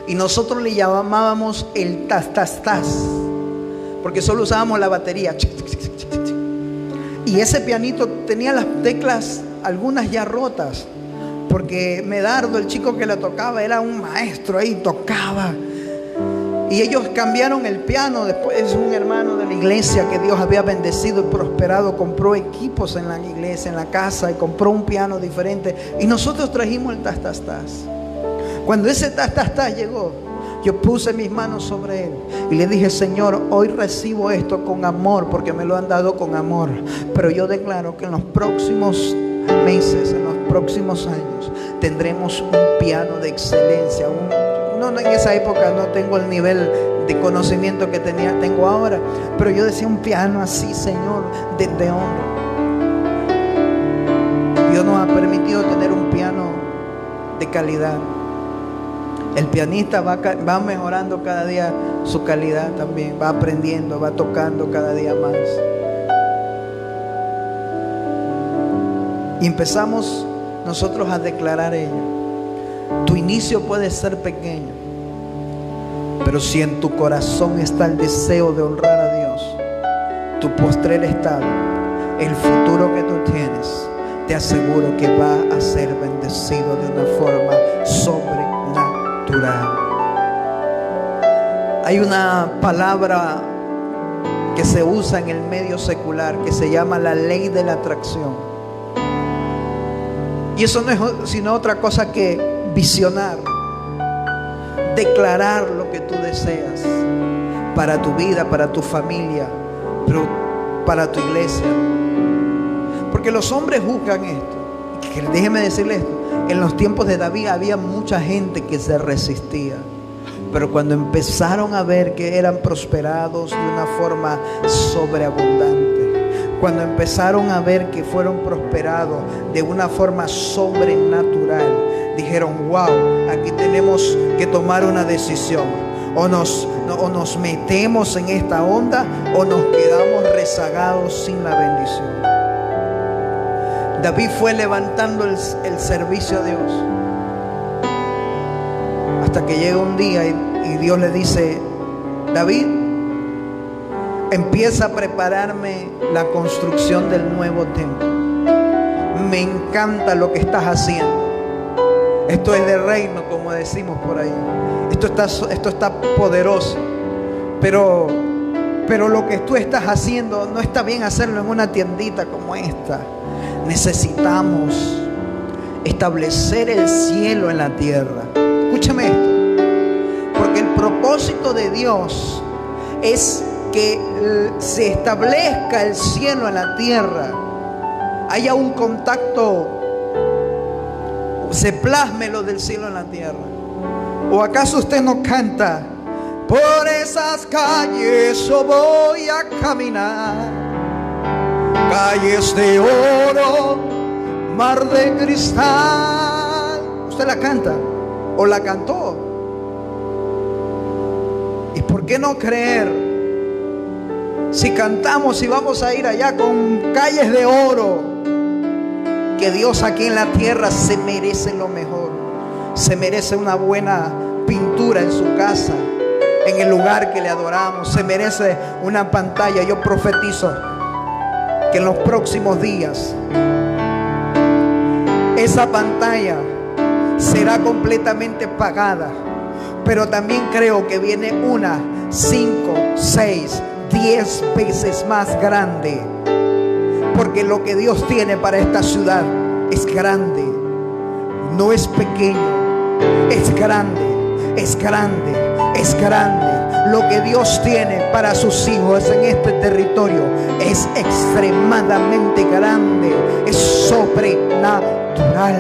y nosotros le llamábamos el tas, porque solo usábamos la batería. Y ese pianito tenía las teclas, algunas ya rotas, porque Medardo, el chico que la tocaba, era un maestro ahí, tocaba. Y ellos cambiaron el piano. Después un hermano de la iglesia que Dios había bendecido y prosperado compró equipos en la iglesia, en la casa, y compró un piano diferente. Y nosotros trajimos el tas. Cuando ese tas llegó, yo puse mis manos sobre él y le dije: Señor, hoy recibo esto con amor, porque me lo han dado con amor. Pero yo declaro que en los próximos meses, en los próximos años, tendremos un piano de excelencia. No, en esa época no tengo el nivel de conocimiento que tengo ahora, pero yo decía: un piano así, Señor, de honra. Dios nos ha permitido tener un piano de calidad. El pianista va mejorando cada día su calidad también, va aprendiendo, va tocando cada día más. Y empezamos nosotros a declarar ello. Tu inicio puede ser pequeño, pero si en tu corazón está el deseo de honrar a Dios, tu postrer estado, el futuro que tú tienes, te aseguro que va a ser bendecido de una forma sobrenatural. Hay una palabra que se usa en el medio secular que se llama la ley de la atracción. Y eso no es sino otra cosa que visionar. declarar lo que tú deseas para tu vida, para tu familia, pero para tu iglesia. Porque los hombres juzgan esto. Déjeme decirle esto: en los tiempos de David había mucha gente que se resistía, pero cuando empezaron a ver que eran prosperados de una forma sobreabundante, cuando empezaron a ver que fueron prosperados de una forma sobrenatural, dijeron: wow, aquí tenemos que tomar una decisión. O nos metemos en esta onda o nos quedamos rezagados sin la bendición. David fue levantando el servicio a Dios, hasta que llega un día y Dios le dice: David, empieza a prepararme la construcción del nuevo templo. Me encanta lo que estás haciendo. Esto es de reino, como decimos por ahí. Esto está poderoso. Pero lo que tú estás haciendo no está bien hacerlo en una tiendita como esta. Necesitamos establecer el cielo en la tierra. Escúchame esto. Porque el propósito de Dios es que se establezca el cielo en la tierra. Haya un contacto, se plasme lo del cielo en la tierra. ¿O acaso usted no canta: por esas calles yo voy a caminar, calles de oro, mar de cristal? ¿Usted la canta o la cantó? ¿Y por qué no creer? Si cantamos y vamos a ir allá con calles de oro, que Dios aquí en la tierra se merece lo mejor. Se merece una buena pintura en su casa, en el lugar que le adoramos. Se merece una pantalla. Yo profetizo que en los próximos días esa pantalla será completamente pagada. Pero también creo que viene una 5, 6, 10 veces más grande. Porque lo que Dios tiene para esta ciudad es grande, no es pequeño. Es grande, es grande, es grande. Lo que Dios tiene para sus hijos en este territorio es extremadamente grande, es sobrenatural.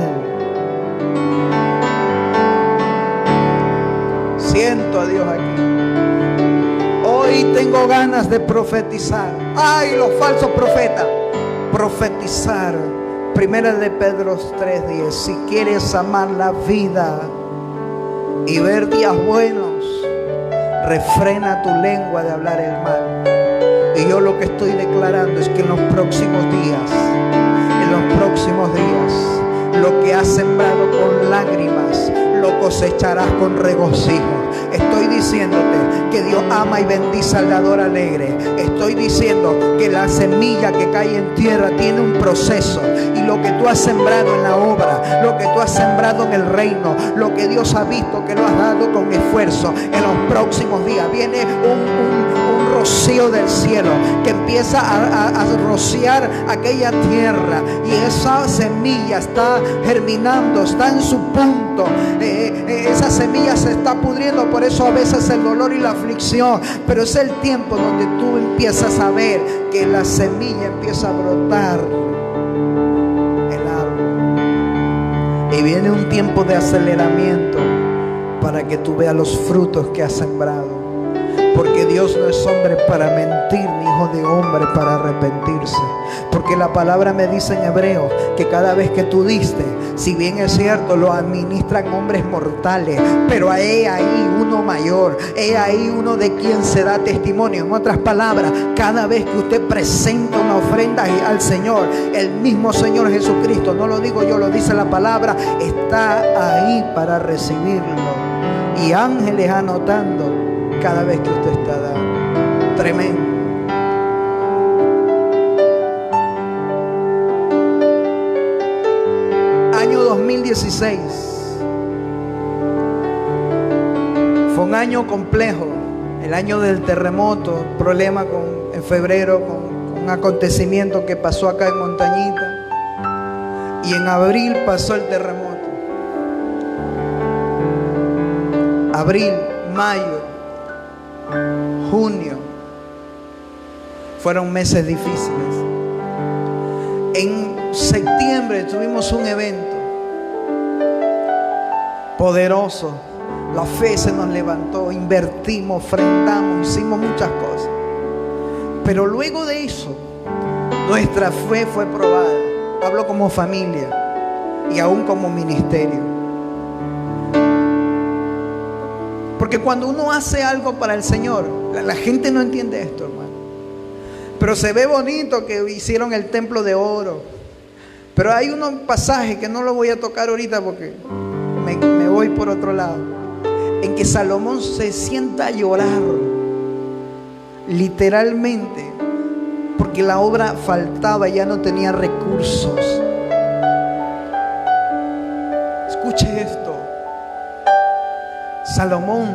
Siento a Dios aquí. Hoy tengo ganas de profetizar. Ay, los falsos profetas. Profetizar. Primera de Pedro 3:10. Si quieres amar la vida y ver días buenos, refrena tu lengua de hablar el mal. Y yo lo que estoy declarando es que en los próximos días, lo que has sembrado con lágrimas, lo cosecharás con regocijo. Estoy diciéndote que Dios ama y bendice al dador alegre. Estoy diciendo que la semilla que cae en tierra tiene un proceso. Y lo que tú has sembrado en la obra, lo que tú has sembrado en el reino, lo que Dios ha visto que lo has dado con esfuerzo, en los próximos días viene un rocío del cielo que empieza a rociar aquella tierra. Y esa semilla está germinando, está en su punto. Esa semilla se está pudriendo, por eso a veces el dolor y la aflicción. Pero es el tiempo donde tú empiezas a ver que la semilla empieza a brotar el árbol. Y viene un tiempo de aceleramiento para que tú veas los frutos que has sembrado. Porque Dios no es hombre para mentir, ni hijo de hombre para arrepentirse. Porque la palabra me dice en hebreo que cada vez que tú diste, si bien es cierto, lo administran hombres mortales, pero he ahí uno mayor, he ahí uno de quien se da testimonio. En otras palabras, cada vez que usted presenta una ofrenda al Señor, el mismo Señor Jesucristo, no lo digo yo, lo dice la palabra, está ahí para recibirlo. Y ángeles anotando cada vez que usted está dando. Tremendo. Año 2016 fue un año complejo. El año del terremoto, problema en febrero con un acontecimiento que pasó acá en Montañita. Y en abril pasó el terremoto. abril, mayo, junio, fueron meses difíciles. En septiembre tuvimos un evento poderoso. La fe se nos levantó, invertimos, ofrendamos, hicimos muchas cosas. Pero luego de eso, nuestra fe fue probada. Hablo como familia y aún como ministerio. Porque cuando uno hace algo para el Señor, la gente no entiende esto, hermano. Pero se ve bonito que hicieron el templo de oro. Pero hay unos pasajes que no los voy a tocar ahorita porque me voy por otro lado. En que Salomón se sienta a llorar, literalmente, porque la obra faltaba, ya no tenía recursos. Escuche esto. Salomón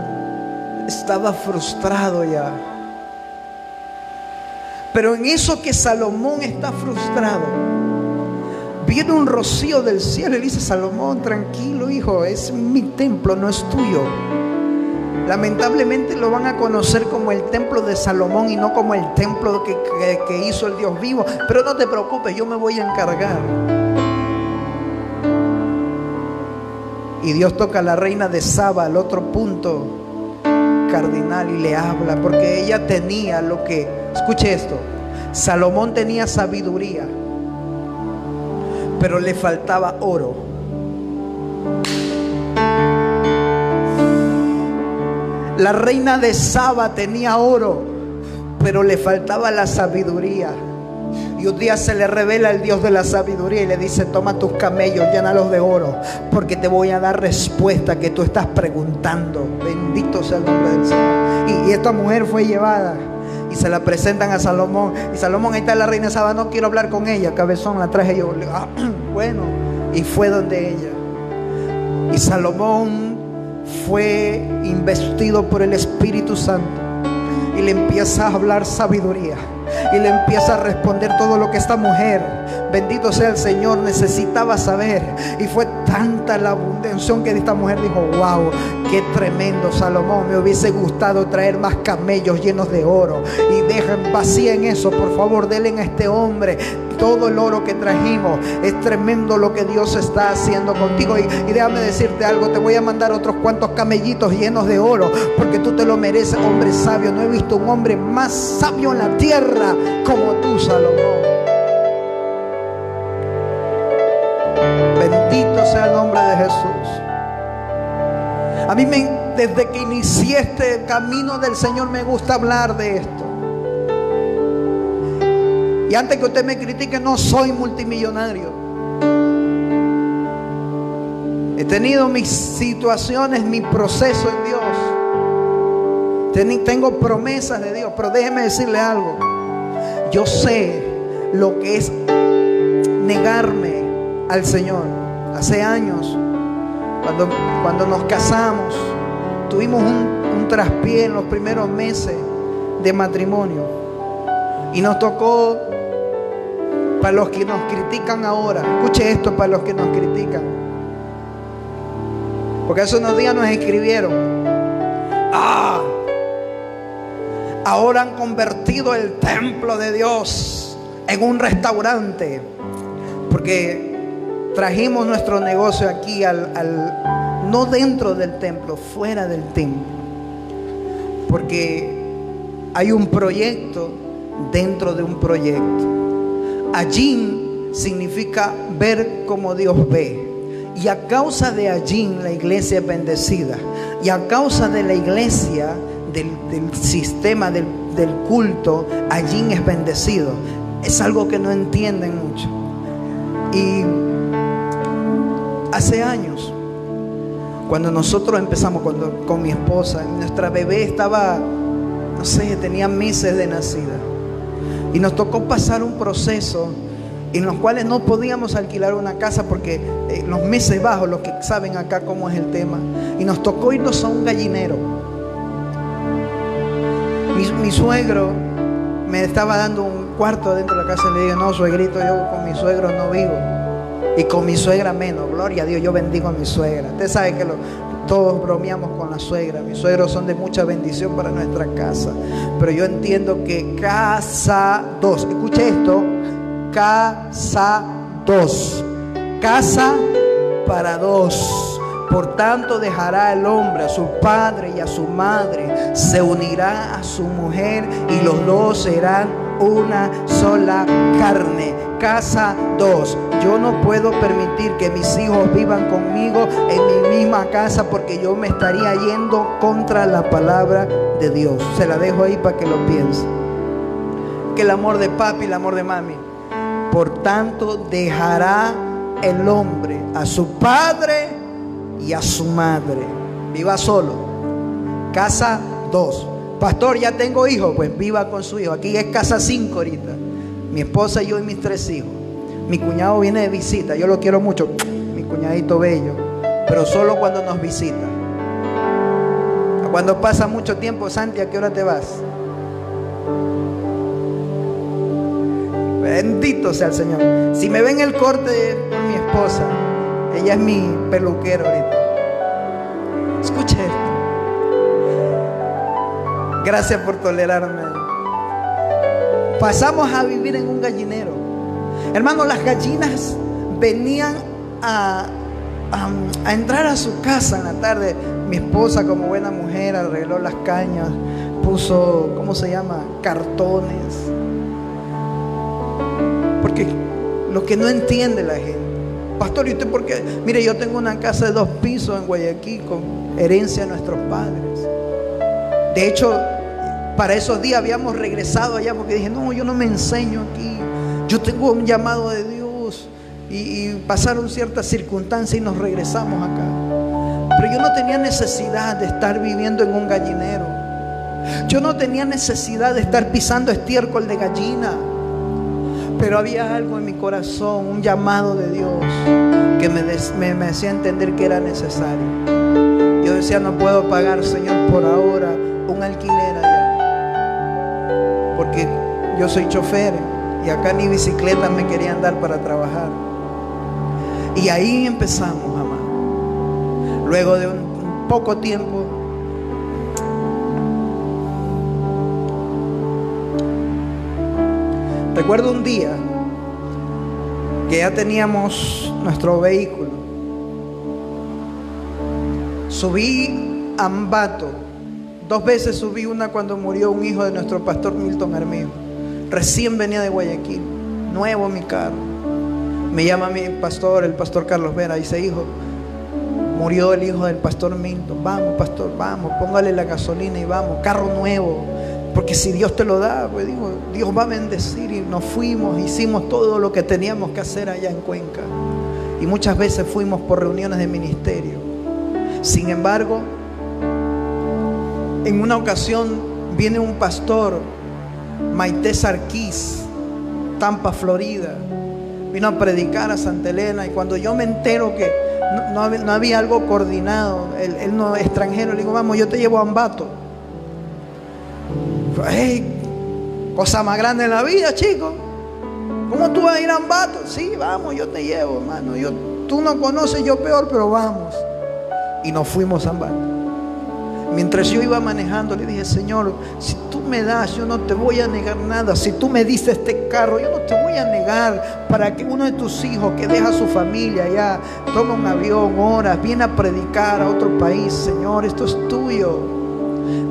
estaba frustrado ya. Pero en eso que Salomón está frustrado, viene un rocío del cielo y dice: Salomón, tranquilo, hijo, es mi templo, no es tuyo. Lamentablemente lo van a conocer como el templo de Salomón y no como el templo que hizo el Dios vivo. Pero no te preocupes, yo me voy a encargar. Y Dios toca a la reina de Saba, al otro punto cardinal, y le habla, porque ella tenía lo que, escuche esto, Salomón tenía sabiduría, pero le faltaba oro. La reina de Saba tenía oro, pero le faltaba la sabiduría. Y un día se le revela el Dios de la sabiduría y le dice: toma tus camellos, llénalos de oro, porque te voy a dar respuesta que tú estás preguntando. Bendito sea el nombre del Señor. Y esta mujer fue llevada y se la presentan a Salomón. Y Salomón: ahí está la reina de Saba, no quiero hablar con ella, cabezón, la traje yo. Bueno, y fue donde ella. Y Salomón fue investido por el Espíritu Santo y le empieza a hablar sabiduría y le empieza a responder todo lo que esta mujer, bendito sea el Señor, necesitaba saber. Y fue tanta la abundancia que esta mujer dijo: wow, qué tremendo, Salomón, me hubiese gustado traer más camellos llenos de oro. Y dejen vacía en eso, por favor, denle a este hombre todo el oro que trajimos. Es tremendo lo que Dios está haciendo contigo. Y déjame decirte algo, te voy a mandar otros cuantos camellitos llenos de oro, porque tú te lo mereces, hombre sabio. No he visto un hombre más sabio en la tierra como tú, Salomón. Bendito sea el nombre de Jesús. A mí desde que inicié este camino del Señor me gusta hablar de esto. Y antes que usted me critique, no soy multimillonario. He tenido mis situaciones, mi proceso en Dios. Tengo promesas de Dios, pero déjeme decirle algo. Yo sé lo que es negarme al Señor. Hace años, cuando nos casamos, tuvimos un traspié en los primeros meses de matrimonio. Y nos tocó, para los que nos critican ahora, escuche esto, para los que nos critican, porque hace unos días nos escribieron: ahora han convertido el templo de Dios en un restaurante, porque trajimos nuestro negocio aquí no dentro del templo, fuera del templo, porque hay un proyecto dentro de un proyecto. Allí significa ver como Dios ve. Y a causa de allí la iglesia es bendecida. Y a causa de la iglesia, del sistema del culto, allí es bendecido. Es algo que no entienden mucho. Y hace años, cuando nosotros empezamos con mi esposa, nuestra bebé estaba, no sé, tenía meses de nacida. Y nos tocó pasar un proceso en los cuales no podíamos alquilar una casa porque los meses bajos, los que saben acá cómo es el tema, y nos tocó irnos a un gallinero. Mi suegro me estaba dando un cuarto dentro de la casa y le dije: no, suegrito, yo con mi suegro no vivo, y con mi suegra menos. Gloria a Dios, yo bendigo a mi suegra. Usted sabe que Todos bromeamos con la suegra. Mis suegros son de mucha bendición para nuestra casa. Pero yo entiendo que casa dos. Escuche esto. Casa dos. Casa para dos. Por tanto dejará el hombre a su padre y a su madre, se unirá a su mujer y los dos serán una sola carne. Casa dos. Yo no puedo permitir que mis hijos vivan conmigo en mi misma casa, porque yo me estaría yendo contra la palabra de Dios. Se la dejo ahí para que lo piense. Que el amor de papi y el amor de mami. Por tanto dejará el hombre a su padre y a su madre. Viva solo. Casa 2. Pastor, ya tengo hijos. Pues viva con su hijo. Aquí es casa 5 ahorita. Mi esposa, yo y mis 3 hijos. Mi cuñado viene de visita. Yo lo quiero mucho. Mi cuñadito bello. Pero solo cuando nos visita. Cuando pasa mucho tiempo, Santi, ¿a qué hora te vas? Bendito sea el Señor. Si me ven el corte con mi esposa, ella es mi peluquera ahorita. Escuche esto. Gracias por tolerarme. Pasamos a vivir en un gallinero. Hermano, las gallinas venían a entrar a su casa en la tarde. Mi esposa, como buena mujer, arregló las cañas, puso, ¿cómo se llama? Cartones. Porque lo que no entiende la gente. Pastor, ¿y usted por qué? Mire, yo tengo una casa de 2 pisos en Guayaquil con herencia de nuestros padres. De hecho, para esos días habíamos regresado allá porque dije, no, yo no me enseño aquí. Yo tengo un llamado de Dios. Y pasaron ciertas circunstancias y nos regresamos acá. Pero yo no tenía necesidad de estar viviendo en un gallinero. Yo no tenía necesidad de estar pisando estiércol de gallina. Pero había algo en mi corazón, un llamado de Dios que me hacía entender que era necesario. Yo decía, no puedo pagar, Señor, por ahora un alquiler allá, porque yo soy chofer y acá ni bicicleta me querían dar para trabajar. Y ahí empezamos, amado. Luego de un poco tiempo, recuerdo un día que ya teníamos nuestro vehículo. Subí a Ambato. 2 veces subí, una cuando murió un hijo de nuestro pastor Milton Armijo. Recién venía de Guayaquil, nuevo mi carro. Me llama mi pastor, el pastor Carlos Vera, dice, hijo, murió el hijo del pastor Milton. Vamos, pastor, vamos, póngale la gasolina y vamos, carro nuevo. Porque si Dios te lo da, pues digo, Dios va a bendecir. Y nos fuimos, hicimos todo lo que teníamos que hacer allá en Cuenca. Y muchas veces fuimos por reuniones de ministerio. Sin embargo, en una ocasión viene un pastor, Maite Sarquís, Tampa, Florida. Vino a predicar a Santa Elena. Y cuando yo me entero que no había algo coordinado, él no es extranjero, le digo, vamos, yo te llevo a Ambato. Hey, cosa más grande en la vida, chico. ¿Cómo tú vas a ir a Ambato? Sí, vamos, yo te llevo, hermano. Tú no conoces, yo peor, pero vamos. Y nos fuimos a Ambato. Mientras yo iba manejando, le dije, Señor, si tú me das, yo no te voy a negar nada. Si tú me diste este carro, yo no te voy a negar, para que uno de tus hijos que deja su familia allá, toma un avión, horas, viene a predicar a otro país. Señor, esto es tuyo.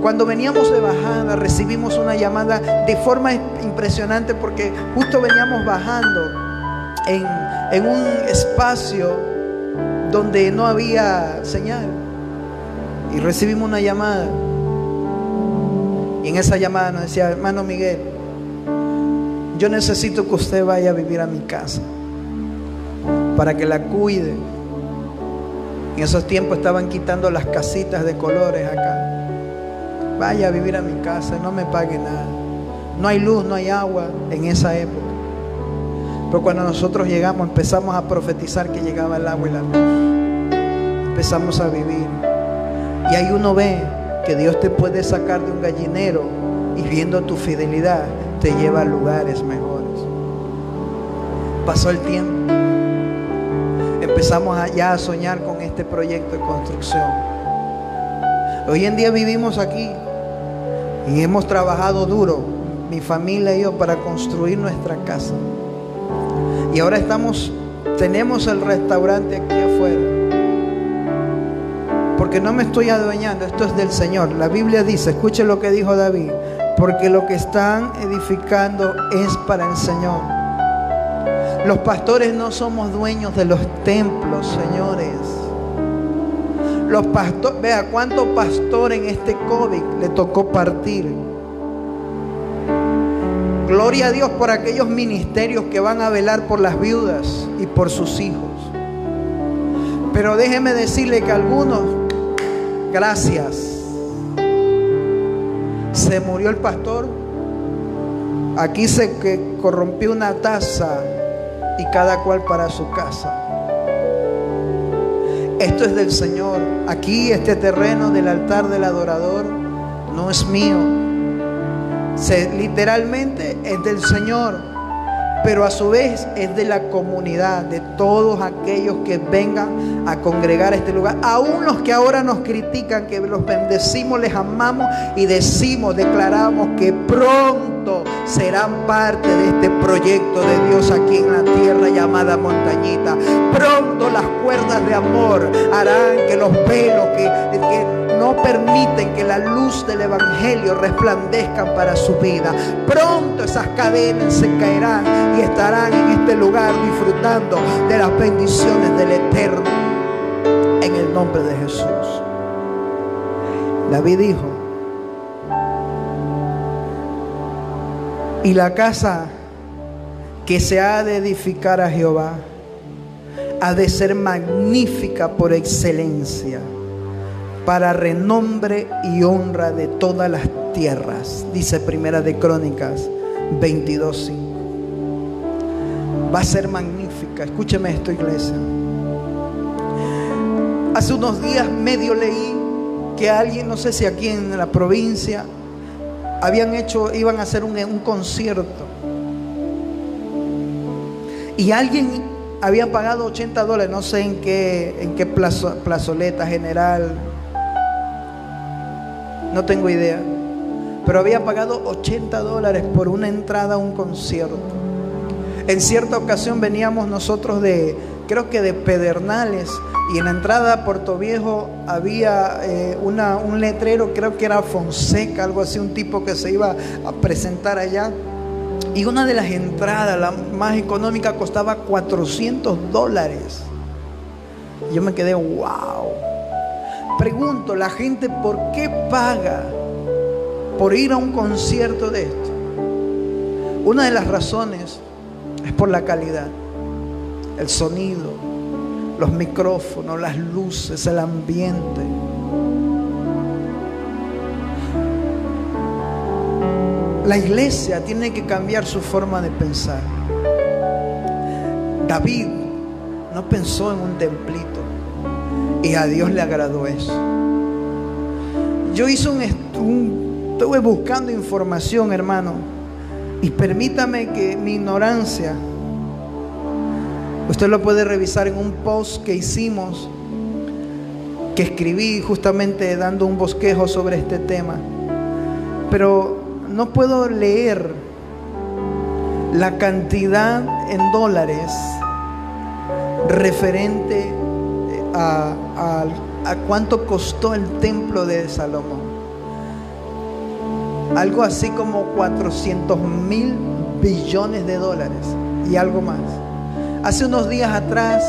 Cuando veníamos de bajada, recibimos una llamada de forma impresionante, porque justo veníamos bajando en un espacio donde no había señal. Y recibimos una llamada. Y en esa llamada nos decía, hermano Miguel, yo necesito que usted vaya a vivir a mi casa para que la cuide. En esos tiempos estaban quitando las casitas de colores acá. Vaya a vivir a mi casa y no me pague nada. No hay luz, no hay agua en esa época. Pero cuando nosotros llegamos, empezamos a profetizar que llegaba el agua y la luz. Empezamos a vivir. Y ahí uno ve que Dios te puede sacar de un gallinero y, viendo tu fidelidad, te lleva a lugares mejores. Pasó el tiempo. Empezamos ya a soñar con este proyecto de construcción. Hoy en día vivimos aquí y hemos trabajado duro, mi familia y yo, para construir nuestra casa. Y ahora tenemos el restaurante aquí afuera. Porque no me estoy adueñando, esto es del Señor. La Biblia dice, escuche lo que dijo David, porque lo que están edificando es para el Señor. Los pastores no somos dueños de los templos, señores. Los pastores, vea cuánto pastor en este COVID le tocó partir. Gloria a Dios por aquellos ministerios que van a velar por las viudas y por sus hijos. Pero déjeme decirle que algunos, gracias, se murió el pastor. Aquí se corrompió una taza y cada cual para su casa. Esto es del Señor. Aquí este terreno del altar del adorador no es mío. Literalmente es del Señor, pero a su vez es de la comunidad, de todos aquellos que vengan a congregar a este lugar. Aún los que ahora nos critican, que los bendecimos, les amamos y declaramos que pronto serán parte de este proyecto de Dios aquí en la tierra llamada Montañita. Pronto las cuerdas de amor harán que los velos que no permiten que la luz del evangelio resplandezcan para su vida, pronto esas cadenas se caerán y estarán en este lugar disfrutando de las bendiciones del Eterno, en el nombre de Jesús. David dijo: y la casa que se ha de edificar a Jehová ha de ser magnífica por excelencia, para renombre y honra de todas las tierras. Dice Primera de Crónicas 22:5. Va a ser magnífica. Escúcheme esto, iglesia. Hace unos días medio leí que alguien, no sé si aquí en la provincia, iban a hacer un concierto. Y alguien había pagado $80, no sé en qué plazoleta general, no tengo idea, pero había pagado $80 por una entrada a un concierto. En cierta ocasión veníamos nosotros creo que de Pedernales, y en la entrada a Puerto Viejo había un letrero, creo que era Fonseca, algo así, un tipo que se iba a presentar allá. Y una de las entradas, la más económica, costaba $400. Yo me quedé, wow. Pregunto, la gente, ¿por qué paga por ir a un concierto de esto? Una de las razones es por la calidad, el sonido, los micrófonos, las luces, el ambiente. La iglesia tiene que cambiar su forma de pensar. David no pensó en un templito, y a Dios le agradó eso. Yo hice estuve buscando información, hermano, y permítame que mi ignorancia, usted lo puede revisar en un post que hicimos, que escribí justamente dando un bosquejo sobre este tema, pero no puedo leer la cantidad en dólares referente a cuánto costó el templo de Salomón. Algo así como 400,000 billones de dólares y algo más. Hace unos días atrás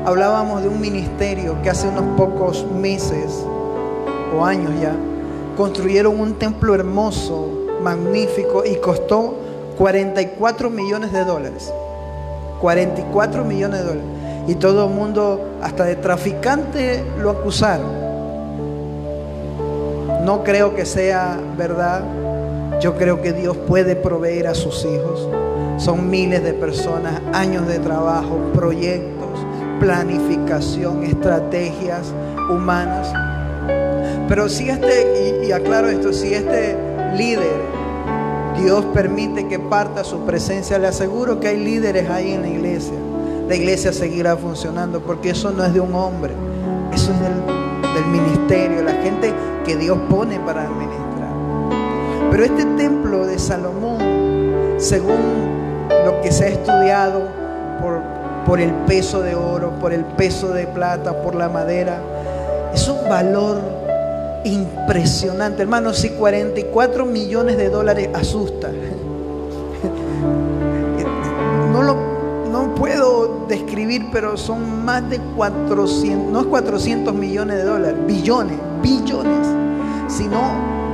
hablábamos de un ministerio que hace unos pocos meses o años ya construyeron un templo hermoso, magnífico, y costó $44 millones. 44 millones de dólares. Y todo el mundo, hasta de traficante, lo acusaron. No creo que sea verdad. Yo creo que Dios puede proveer a sus hijos. Son miles de personas, años de trabajo, proyectos, planificación, estrategias humanas. Pero si y aclaro esto, si este líder, Dios permite que parta su presencia, le aseguro que hay líderes ahí en la iglesia. La iglesia seguirá funcionando, porque eso no es de un hombre, eso es del ministerio, la gente que Dios pone para administrar. Pero este templo de Salomón, según lo que se ha estudiado por el peso de oro, por el peso de plata, por la madera, es un valor impresionante. Hermanos, si 44 millones de dólares asusta, no puedo describir, pero son más de 400, no es 400 millones de dólares, billones, sino,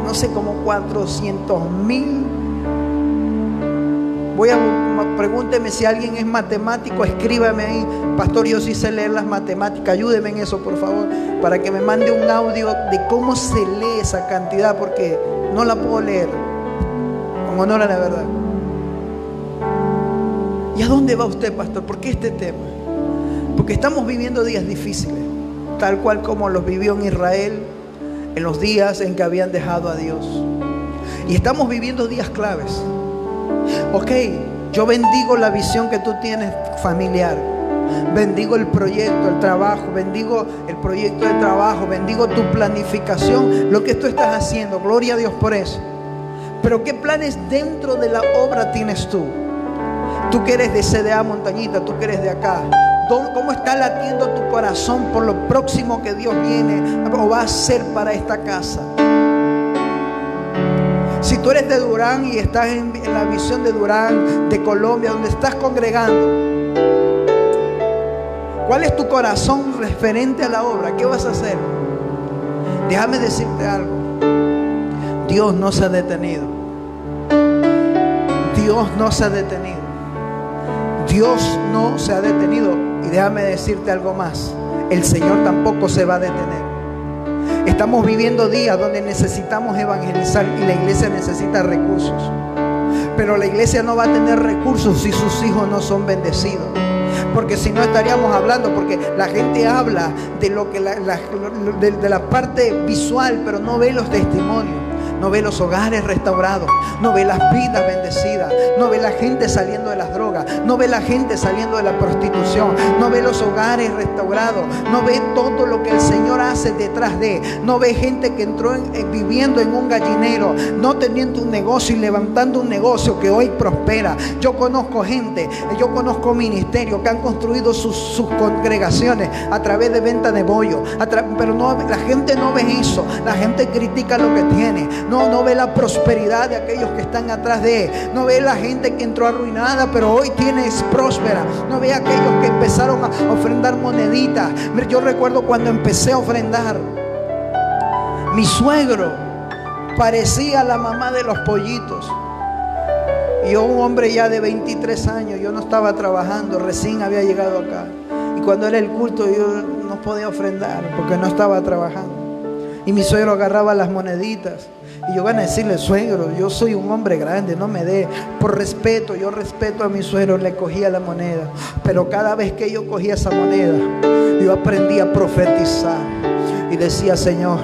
no sé, como 400.000. Pregúnteme si alguien es matemático, escríbame ahí: pastor, yo sí sé leer las matemáticas, ayúdeme en eso, por favor, para que me mande un audio de cómo se lee esa cantidad, porque no la puedo leer, con honor a la verdad. ¿Y a dónde va usted, pastor? ¿Por qué este tema? Porque estamos viviendo días difíciles, tal cual como los vivió en Israel en los días en que habían dejado a Dios. Y estamos viviendo días claves. Ok, yo bendigo la visión que tú tienes familiar, bendigo el proyecto, el trabajo, bendigo el proyecto de trabajo, bendigo tu planificación, lo que tú estás haciendo, gloria a Dios por eso. Pero ¿qué planes dentro de la obra tienes tú? Tú que eres de CDA Montañita, tú que eres de acá, ¿cómo está latiendo tu corazón por lo próximo que Dios viene o va a hacer para esta casa? Si tú eres de Durán y estás en la visión de Durán, de Colombia, donde estás congregando, ¿cuál es tu corazón referente a la obra? ¿Qué vas a hacer? Déjame decirte algo: Dios no se ha detenido. Dios no se ha detenido. Dios no se ha detenido. Y déjame decirte algo más: el Señor tampoco se va a detener. Estamos viviendo días donde necesitamos evangelizar y la iglesia necesita recursos. Pero la iglesia no va a tener recursos si sus hijos no son bendecidos. Porque si no estaríamos hablando, porque la gente habla de lo que de la parte visual, pero no ve los testimonios. No ve los hogares restaurados, no ve las vidas bendecidas, no ve la gente saliendo de las drogas, no ve la gente saliendo de la prostitución, no ve los hogares restaurados, no ve todo lo que el Señor hace detrás de, no ve gente que entró viviendo en un gallinero, no teniendo un negocio y levantando un negocio que hoy prospera. Yo conozco gente, yo conozco ministerios que han construido sus congregaciones a través de venta de bollo, pero no, la gente no ve eso, la gente critica lo que tiene. No ve la prosperidad de aquellos que están atrás de él. No ve la gente que entró arruinada, pero hoy es próspera. No ve a aquellos que empezaron a ofrendar moneditas. Yo recuerdo cuando empecé a ofrendar, mi suegro parecía la mamá de los pollitos. Y yo, un hombre ya de 23 años, yo no estaba trabajando, recién había llegado acá. Y cuando era el culto, yo no podía ofrendar porque no estaba trabajando. Y mi suegro agarraba las moneditas. Y yo van a decirle: suegro, yo soy un hombre grande, no me dé. Por respeto, yo respeto a mi suegro, le cogía la moneda. Pero cada vez que yo cogía esa moneda, yo aprendí a profetizar. Y decía: Señor,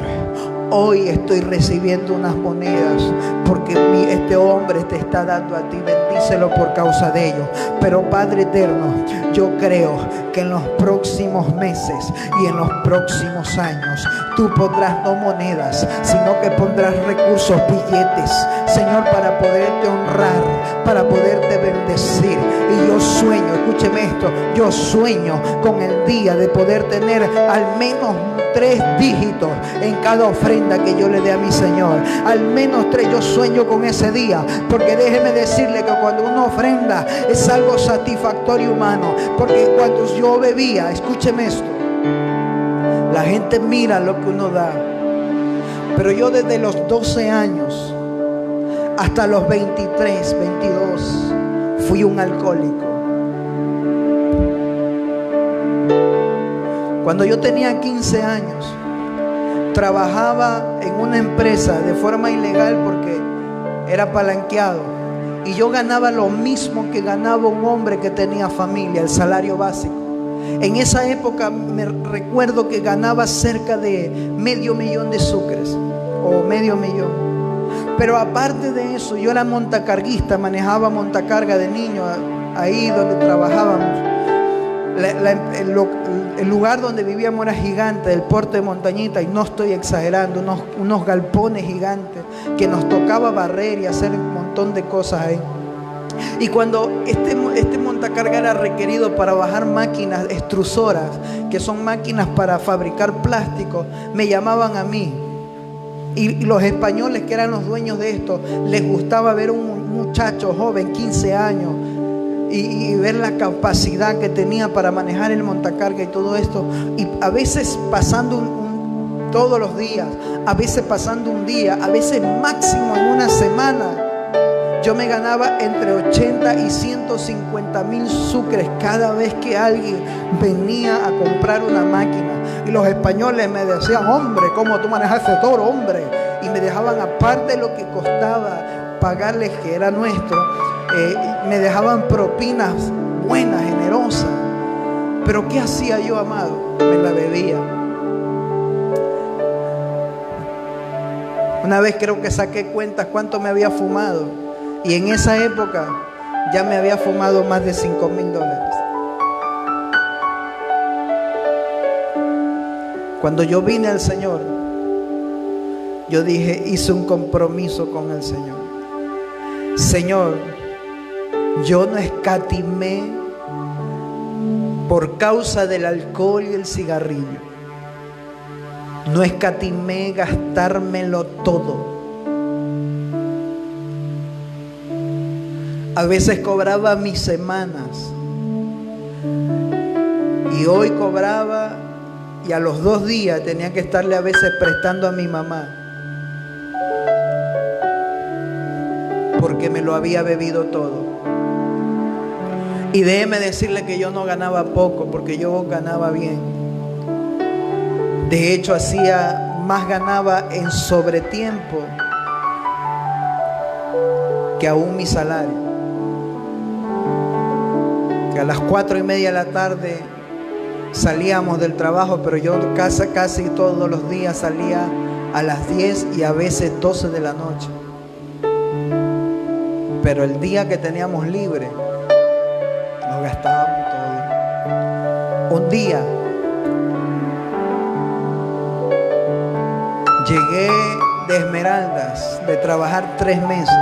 hoy estoy recibiendo unas monedas porque este hombre te está dando a ti, bendícelo por causa de ellos. Pero Padre eterno, yo creo que en los próximos meses y en los próximos años tú pondrás no monedas, sino que pondrás recursos, billetes, Señor, para poderte honrar, para poderte bendecir. Y yo sueño, escúcheme esto, yo sueño con el día de poder tener al menos 3 dígitos en cada ofrenda que yo le dé a mi Señor. Al menos 3, yo sueño con ese día, porque déjeme decirle que cuando uno ofrenda es algo satisfactorio humano. Porque cuando yo bebía, escúcheme esto, la gente mira lo que uno da, pero yo desde los 12 años hasta los 23, 22 fui un alcohólico. Cuando yo tenía 15 años, trabajaba en una empresa de forma ilegal porque era palanqueado. Y yo ganaba lo mismo que ganaba un hombre que tenía familia, el salario básico. En esa época me recuerdo que ganaba cerca de $500,000 de sucres, o $500,000. Pero aparte de eso, yo era montacarguista, manejaba montacarga de niño ahí donde trabajábamos. El lugar donde vivíamos era gigante, el puerto de Montañita, y no estoy exagerando, unos galpones gigantes que nos tocaba barrer y hacer un montón de cosas ahí. Y cuando este montacarga era requerido para bajar máquinas extrusoras, que son máquinas para fabricar plástico, me llamaban a mí. Y los españoles, que eran los dueños de esto, les gustaba ver un muchacho joven, 15 años, y ver la capacidad que tenía para manejar el montacarga y todo esto. Y a veces pasando todos los días, a veces pasando un día, a veces máximo en una semana, yo me ganaba entre 80 y 150 mil sucres cada vez que alguien venía a comprar una máquina. Y los españoles me decían: hombre, ¿cómo tú manejas ese toro, hombre? Y me dejaban, aparte de lo que costaba pagarles, que era nuestro, me dejaban propinas buenas, generosas. Pero ¿qué hacía yo, amado? Me la bebía. Una vez creo que saqué cuentas cuánto me había fumado, y en esa época ya me había fumado más de $5,000. Cuando yo vine al Señor, yo dije, hice un compromiso con el Señor. Señor, yo no escatimé por causa del alcohol y el cigarrillo. No escatimé gastármelo todo. A veces cobraba mis semanas, y hoy cobraba, y a los 2 días tenía que estarle a veces prestando a mi mamá, porque me lo había bebido todo. Y déjeme decirle que yo no ganaba poco, porque yo ganaba bien. De hecho, más ganaba en sobretiempo que aún mi salario. Que a las 4:30 de la tarde salíamos del trabajo, pero yo casi todos los días salía a las 10 y a veces 12 de la noche. Pero el día que teníamos libre, nos gastábamos todo. Un día llegué de Esmeraldas, de trabajar 3 meses.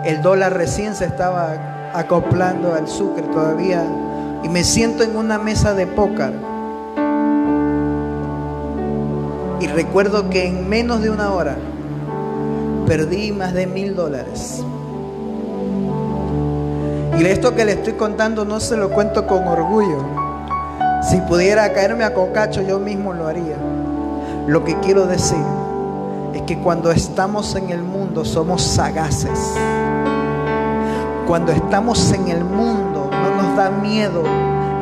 El dólar recién se estaba acoplando al sucre todavía, y me siento en una mesa de póker. Y recuerdo que en menos de una hora perdí más de $1,000. Y esto que le estoy contando no se lo cuento con orgullo. Si pudiera caerme a cocacho, yo mismo lo haría. Lo que quiero decir es que cuando estamos en el mundo somos sagaces. Cuando estamos en el mundo no nos da miedo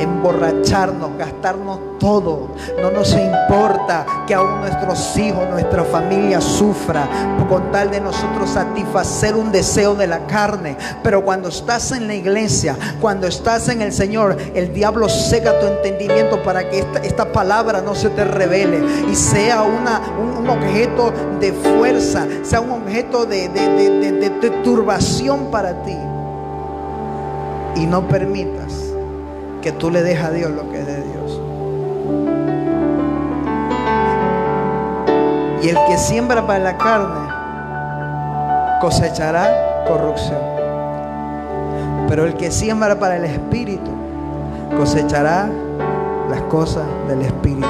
emborracharnos, gastarnos todo. No nos importa que aún nuestros hijos, nuestra familia sufra con tal de nosotros satisfacer un deseo de la carne. Pero cuando estás en la iglesia, cuando estás en el Señor, el diablo cega tu entendimiento para que esta palabra no se te revele y sea un objeto de fuerza, sea un objeto de turbación para ti. Y no permitas que tú le dejes a Dios lo que es de Dios. Y el que siembra para la carne cosechará corrupción, pero el que siembra para el Espíritu cosechará las cosas del Espíritu,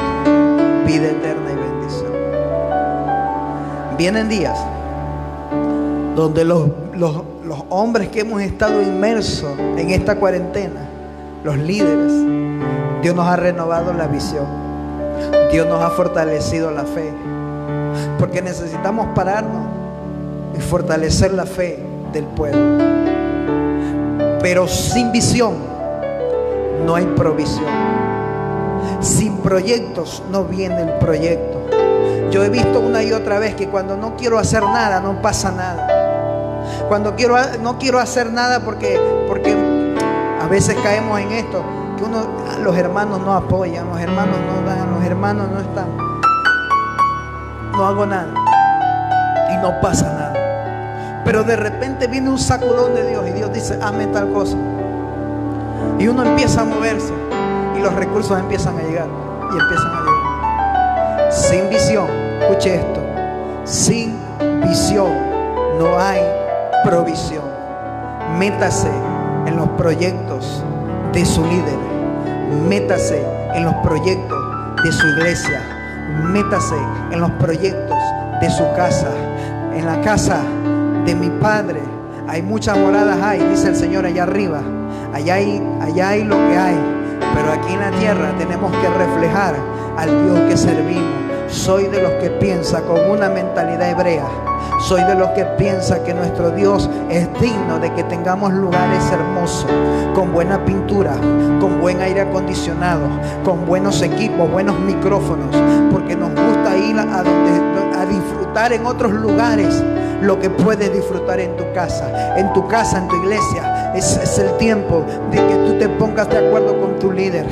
vida eterna y bendición. Vienen días donde los hombres que hemos estado inmersos en esta cuarentena, los líderes, Dios nos ha renovado la visión, Dios nos ha fortalecido la fe, porque necesitamos pararnos y fortalecer la fe del pueblo. Pero sin visión no hay provisión. Sin proyectos no viene el proyecto. Yo he visto una y otra vez que cuando no quiero hacer nada, no pasa nada. Cuando no quiero hacer nada porque a veces caemos en esto, que los hermanos no apoyan, los hermanos no dan, los hermanos no están. No hago nada y no pasa nada. Pero de repente viene un sacudón de Dios y Dios dice, hazme tal cosa. Y uno empieza a moverse. y los recursos empiezan a llegar y empiezan a llegar. Sin visión, escuche esto, sin visión no hay provisión. Métase en los proyectos de su líder, métase en los proyectos de su iglesia, métase en los proyectos de su casa. En la casa de mi Padre hay muchas moradas, dice el Señor allá arriba. Allá hay lo que hay, pero aquí en la tierra tenemos que reflejar al Dios que servimos. Soy de los que piensa con una mentalidad hebrea. Soy de los que piensa que nuestro Dios es digno de que tengamos lugares hermosos, con buena pintura, con buen aire acondicionado, con buenos equipos, buenos micrófonos, porque nos gusta ir a disfrutar en otros lugares lo que puedes disfrutar en tu casa, en tu iglesia. Es el tiempo de que tú te pongas de acuerdo con tu líder.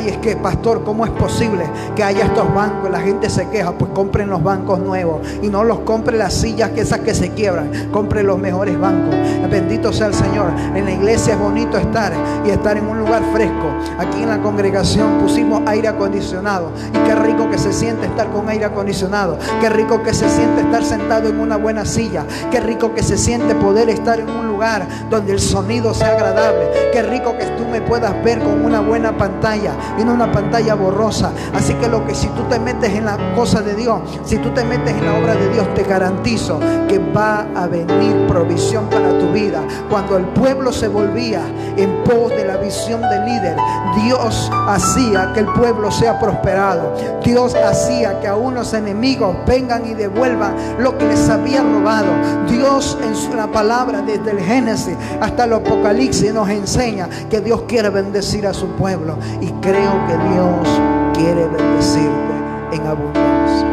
Es que pastor, ¿cómo es posible que haya estos bancos? La gente se queja. Pues compren los bancos nuevos y no los compre las sillas esas que se quiebran. Compre los mejores bancos. Bendito sea el Señor. En la iglesia es bonito estar en un lugar fresco. Aquí en la congregación pusimos aire acondicionado y qué rico que se siente estar con aire acondicionado. Qué rico que se siente estar sentado en una buena silla. Qué rico que se siente poder estar en un lugar donde el sonido sea agradable. Qué rico que tú me puedas ver con una buena pantalla y no una pantalla borrosa. Así que si tú te metes en la cosa de Dios, si tú te metes en la obra de Dios, te garantizo que va a venir provisión para tu vida. Cuando el pueblo se volvía en pos de la visión del líder, Dios hacía que el pueblo sea prosperado. Dios hacía que aún los enemigos vengan y devuelvan lo que les había robado. Dios en la palabra, desde el Génesis hasta el Apocalipsis, nos enseña que Dios quiere bendecir a su pueblo, y creo que Dios quiere bendecirte en abundancia.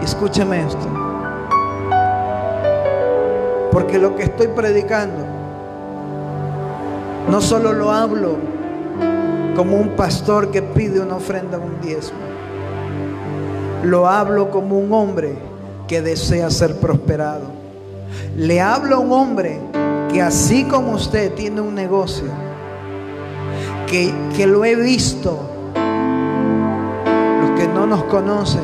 Y escúcheme esto, porque lo que estoy predicando no solo lo hablo como un pastor que pide una ofrenda, un diezmo. Lo hablo como un hombre que desea ser prosperado. Le hablo a un hombre que, así como usted tiene un negocio, que lo he visto, los que no nos conocen,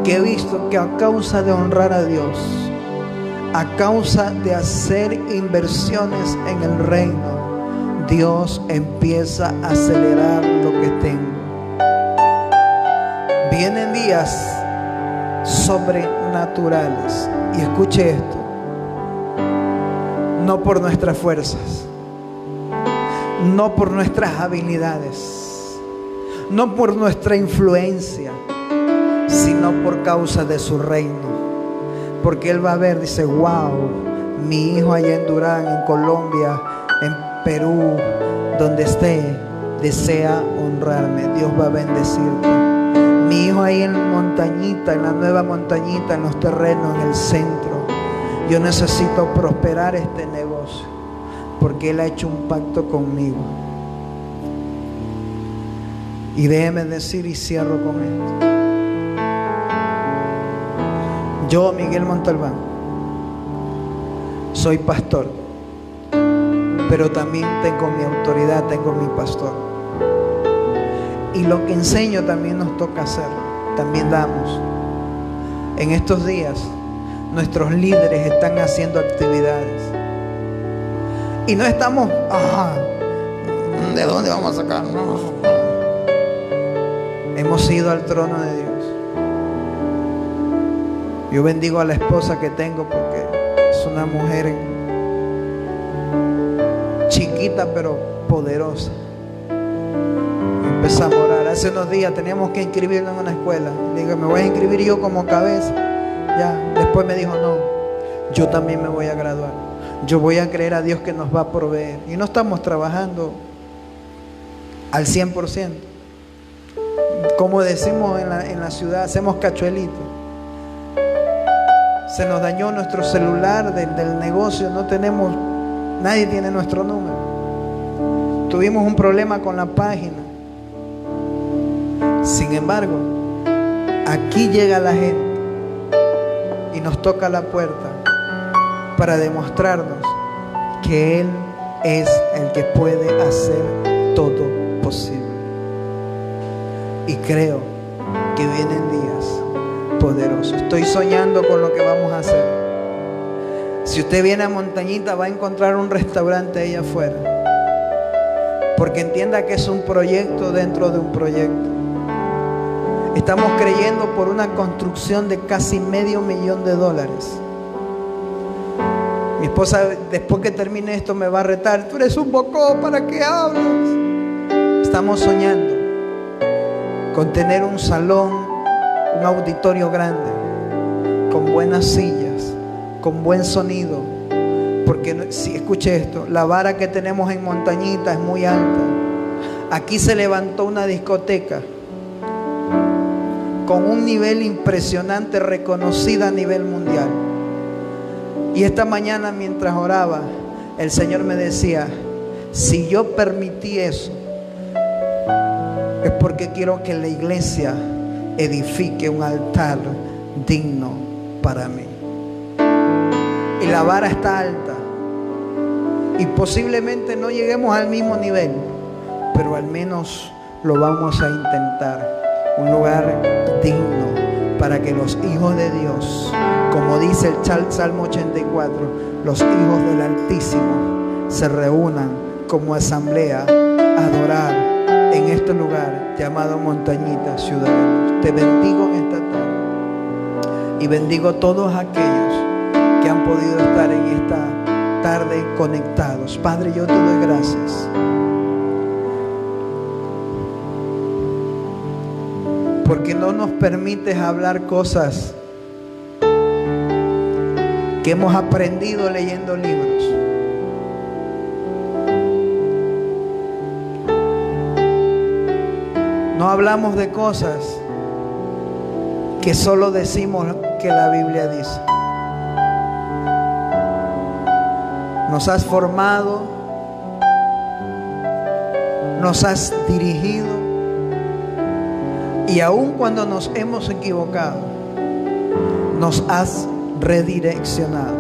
que he visto que a causa de honrar a Dios, a causa de hacer inversiones en el reino, Dios empieza a acelerar lo que tengo. Vienen días sobrenaturales, y escuche esto, no por nuestras fuerzas, no por nuestras habilidades, no por nuestra influencia, sino por causa de su reino. Porque Él va a ver, dice, wow, mi hijo allá en Durán, en Colombia, en Perú, donde esté, desea honrarme. Dios va a bendecirte. Mi hijo ahí en Montañita, en la nueva Montañita, en los terrenos, en el centro. Yo necesito prosperar este negocio, porque Él ha hecho un pacto conmigo. Y déjeme decir, y cierro con esto. Yo, Miguel Montalbán, soy pastor, pero también tengo mi autoridad, tengo mi pastor. Y lo que enseño también nos toca hacer, también damos. En estos días, nuestros líderes están haciendo actividades. Y no estamos, ¿de dónde vamos a sacar? No. Hemos ido al trono de Dios. Yo bendigo a la esposa que tengo, porque es una mujer chiquita pero poderosa. Empezamos a orar. Hace unos días teníamos que inscribirnos en una escuela. Digo, me voy a inscribir yo como cabeza. Ya, después me dijo, no, yo también me voy a graduar. Yo voy a creer a Dios que nos va a proveer. Y no estamos trabajando al 100%. Como decimos en la ciudad, hacemos cachuelitos. Se nos dañó nuestro celular del negocio, nadie tiene nuestro número. Tuvimos un problema con la página. Sin embargo, aquí llega la gente y nos toca la puerta para demostrarnos que Él es el que puede hacer todo posible. Y creo que vienen días poderosos. Estoy soñando con lo que vamos a hacer. Si usted viene a Montañita, va a encontrar un restaurante ahí afuera, porque entienda que es un proyecto dentro de un proyecto. Estamos creyendo por una construcción de casi $500,000. Mi esposa, después que termine esto, me va a retar: tú eres un bocó, ¿para qué hablas? Estamos soñando con tener un salón, un auditorio grande, con buenas sillas, con buen sonido. Porque si escuche esto, la vara que tenemos en Montañita es muy alta. Aquí se levantó una discoteca con un nivel impresionante, reconocida a nivel mundial. Y esta mañana, mientras oraba, el Señor me decía: si yo permití eso, es porque quiero que la iglesia edifique un altar digno para mí. Y la vara está alta, y posiblemente no lleguemos al mismo nivel, pero al menos lo vamos a intentar. Un lugar digno para que los hijos de Dios, como dice el Salmo 84, los hijos del Altísimo se reúnan como asamblea a adorar en este lugar llamado Montañita, Ciudadanos. Te bendigo en esta tarde y bendigo a todos aquellos que han podido estar en esta tarde conectados. Padre, yo te doy gracias porque no nos permites hablar cosas que hemos aprendido leyendo libros. No hablamos de cosas que solo decimos que la Biblia dice. Nos has formado, nos has dirigido, y aun cuando nos hemos equivocado, nos has redireccionado.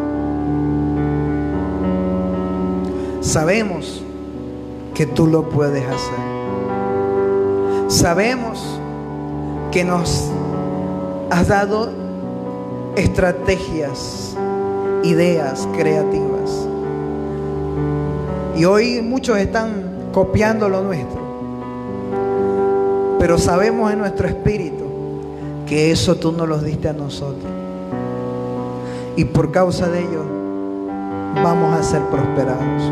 Sabemos que tú lo puedes hacer. Sabemos que nos has dado estrategias, ideas creativas. Y hoy muchos están copiando lo nuestro. Pero sabemos en nuestro espíritu que eso tú nos lo diste a nosotros. Y por causa de ello vamos a ser prosperados.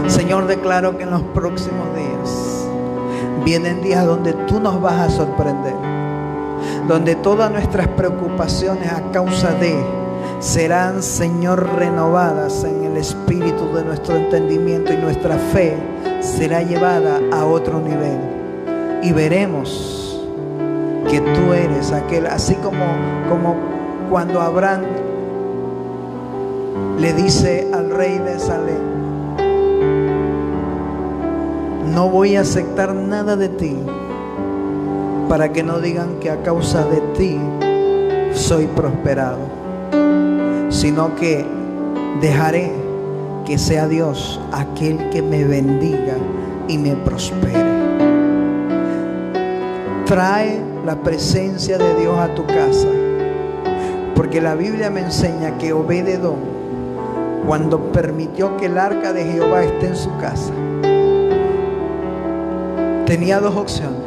Señor, declaro que en los próximos días vienen días donde tú nos vas a sorprender. Donde todas nuestras preocupaciones a causa de serán, Señor, renovadas en el espíritu de nuestro entendimiento, y nuestra fe será llevada a otro nivel. Y veremos que tú eres aquel, así como cuando Abraham le dice al rey de Salem: no voy a aceptar nada de ti, para que no digan que a causa de ti soy prosperado, sino que dejaré que sea Dios aquel que me bendiga y me prospere. Trae la presencia de Dios a tu casa, porque la Biblia me enseña que Obed-Edom, cuando permitió que el arca de Jehová esté en su casa, tenía dos opciones.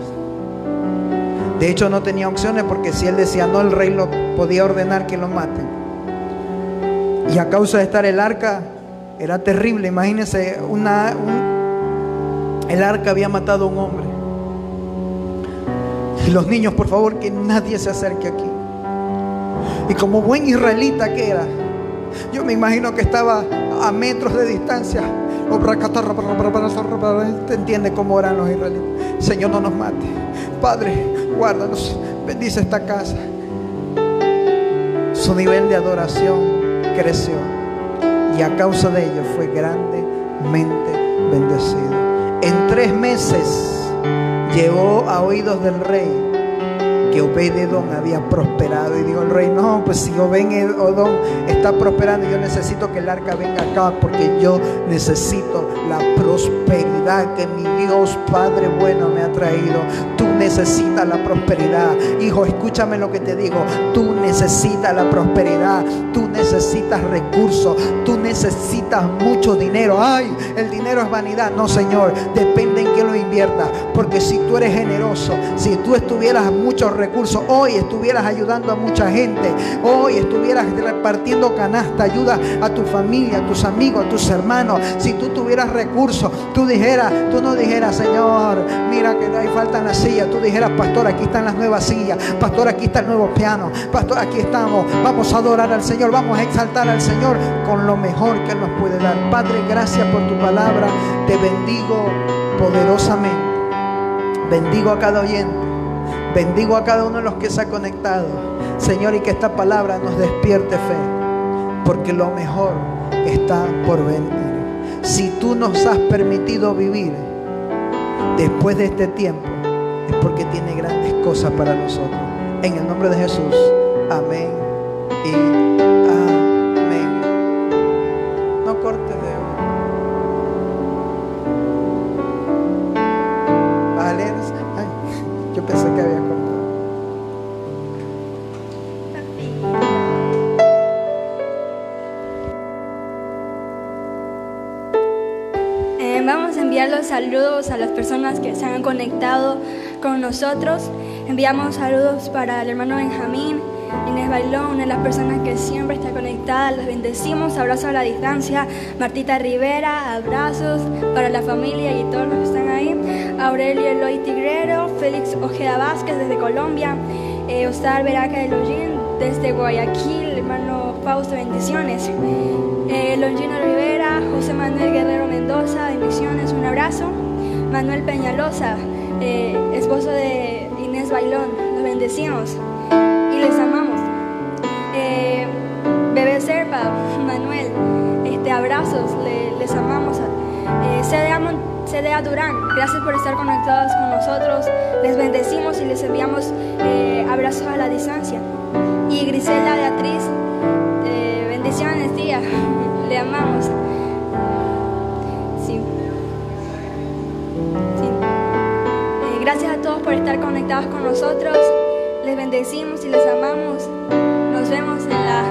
De hecho, no tenía opciones, porque si él decía no, el rey lo podía ordenar que lo maten. Y a causa de estar el arca, era terrible. Imagínense, el arca había matado a un hombre. Y los niños, por favor, que nadie se acerque aquí. Y como buen israelita que era, yo me imagino que estaba a metros de distancia. ¿Te entiende cómo eran los israelitas? Señor, no nos mate. Padre, guárdanos, bendice esta casa. Su nivel de adoración creció, y a causa de ello fue grandemente bendecido. En 3 meses llegó a oídos del rey que Obed-Edom había prosperado. Y dijo el rey: no, pues si Obed-Edom está prosperando, yo necesito que el arca venga acá, porque yo necesito la prosperidad que mi Dios Padre bueno me ha traído. Tú necesitas la prosperidad, hijo, escúchame lo que te digo. Tú necesitas la prosperidad, tú necesitas recursos, tú necesitas mucho dinero. Ay, el dinero es vanidad. No, Señor, depende en qué lo inviertas, porque si tú eres generoso, si tú estuvieras muchos recursos, hoy estuvieras ayudando a mucha gente, hoy estuvieras repartiendo canasta, ayuda a tu familia, a tus amigos, a tus hermanos. Si tú tuvieras recursos, tú no dijeras: Señor, mira que no hay falta en la silla. Tú dijeras: pastor, aquí están las nuevas sillas, pastor, aquí está el nuevo piano, pastor, aquí estamos, vamos a adorar al Señor, vamos a exaltar al Señor con lo mejor que Él nos puede dar. Padre, gracias por tu palabra, te bendigo poderosamente, bendigo a cada oyente, bendigo a cada uno de los que se ha conectado, Señor, y que esta palabra nos despierte fe, porque lo mejor está por venir. Si tú nos has permitido vivir después de este tiempo, es porque tiene grandes cosas para nosotros. En el nombre de Jesús, amén y amén. No corte de vale. Ay, yo pensé que había cortado. Vamos a enviar los saludos a las personas que se han conectado con nosotros. Enviamos saludos para el hermano Benjamín, Inés Bailón, una de las personas que siempre está conectada. Los bendecimos. Abrazos a la distancia. Martita Rivera, abrazos para la familia y todos los que están ahí. Aurelio Eloy Tigrero, Félix Ojeda Vázquez desde Colombia, Ostar Veraca de Longín desde Guayaquil, hermano Fausto, bendiciones. Longino Rivera, José Manuel Guerrero Mendoza, bendiciones, un abrazo. Manuel Peñalosa, esposo de Inés Bailón, los bendecimos y les amamos. Bebé Serpa, Manuel, abrazos, les amamos. CDA Durán, gracias por estar conectados con nosotros, les bendecimos y les enviamos abrazos a la distancia. Y Grisela Beatriz, bendiciones, tía, le amamos. Sí. Gracias a todos por estar conectados con nosotros, les bendecimos y les amamos. Nos vemos en la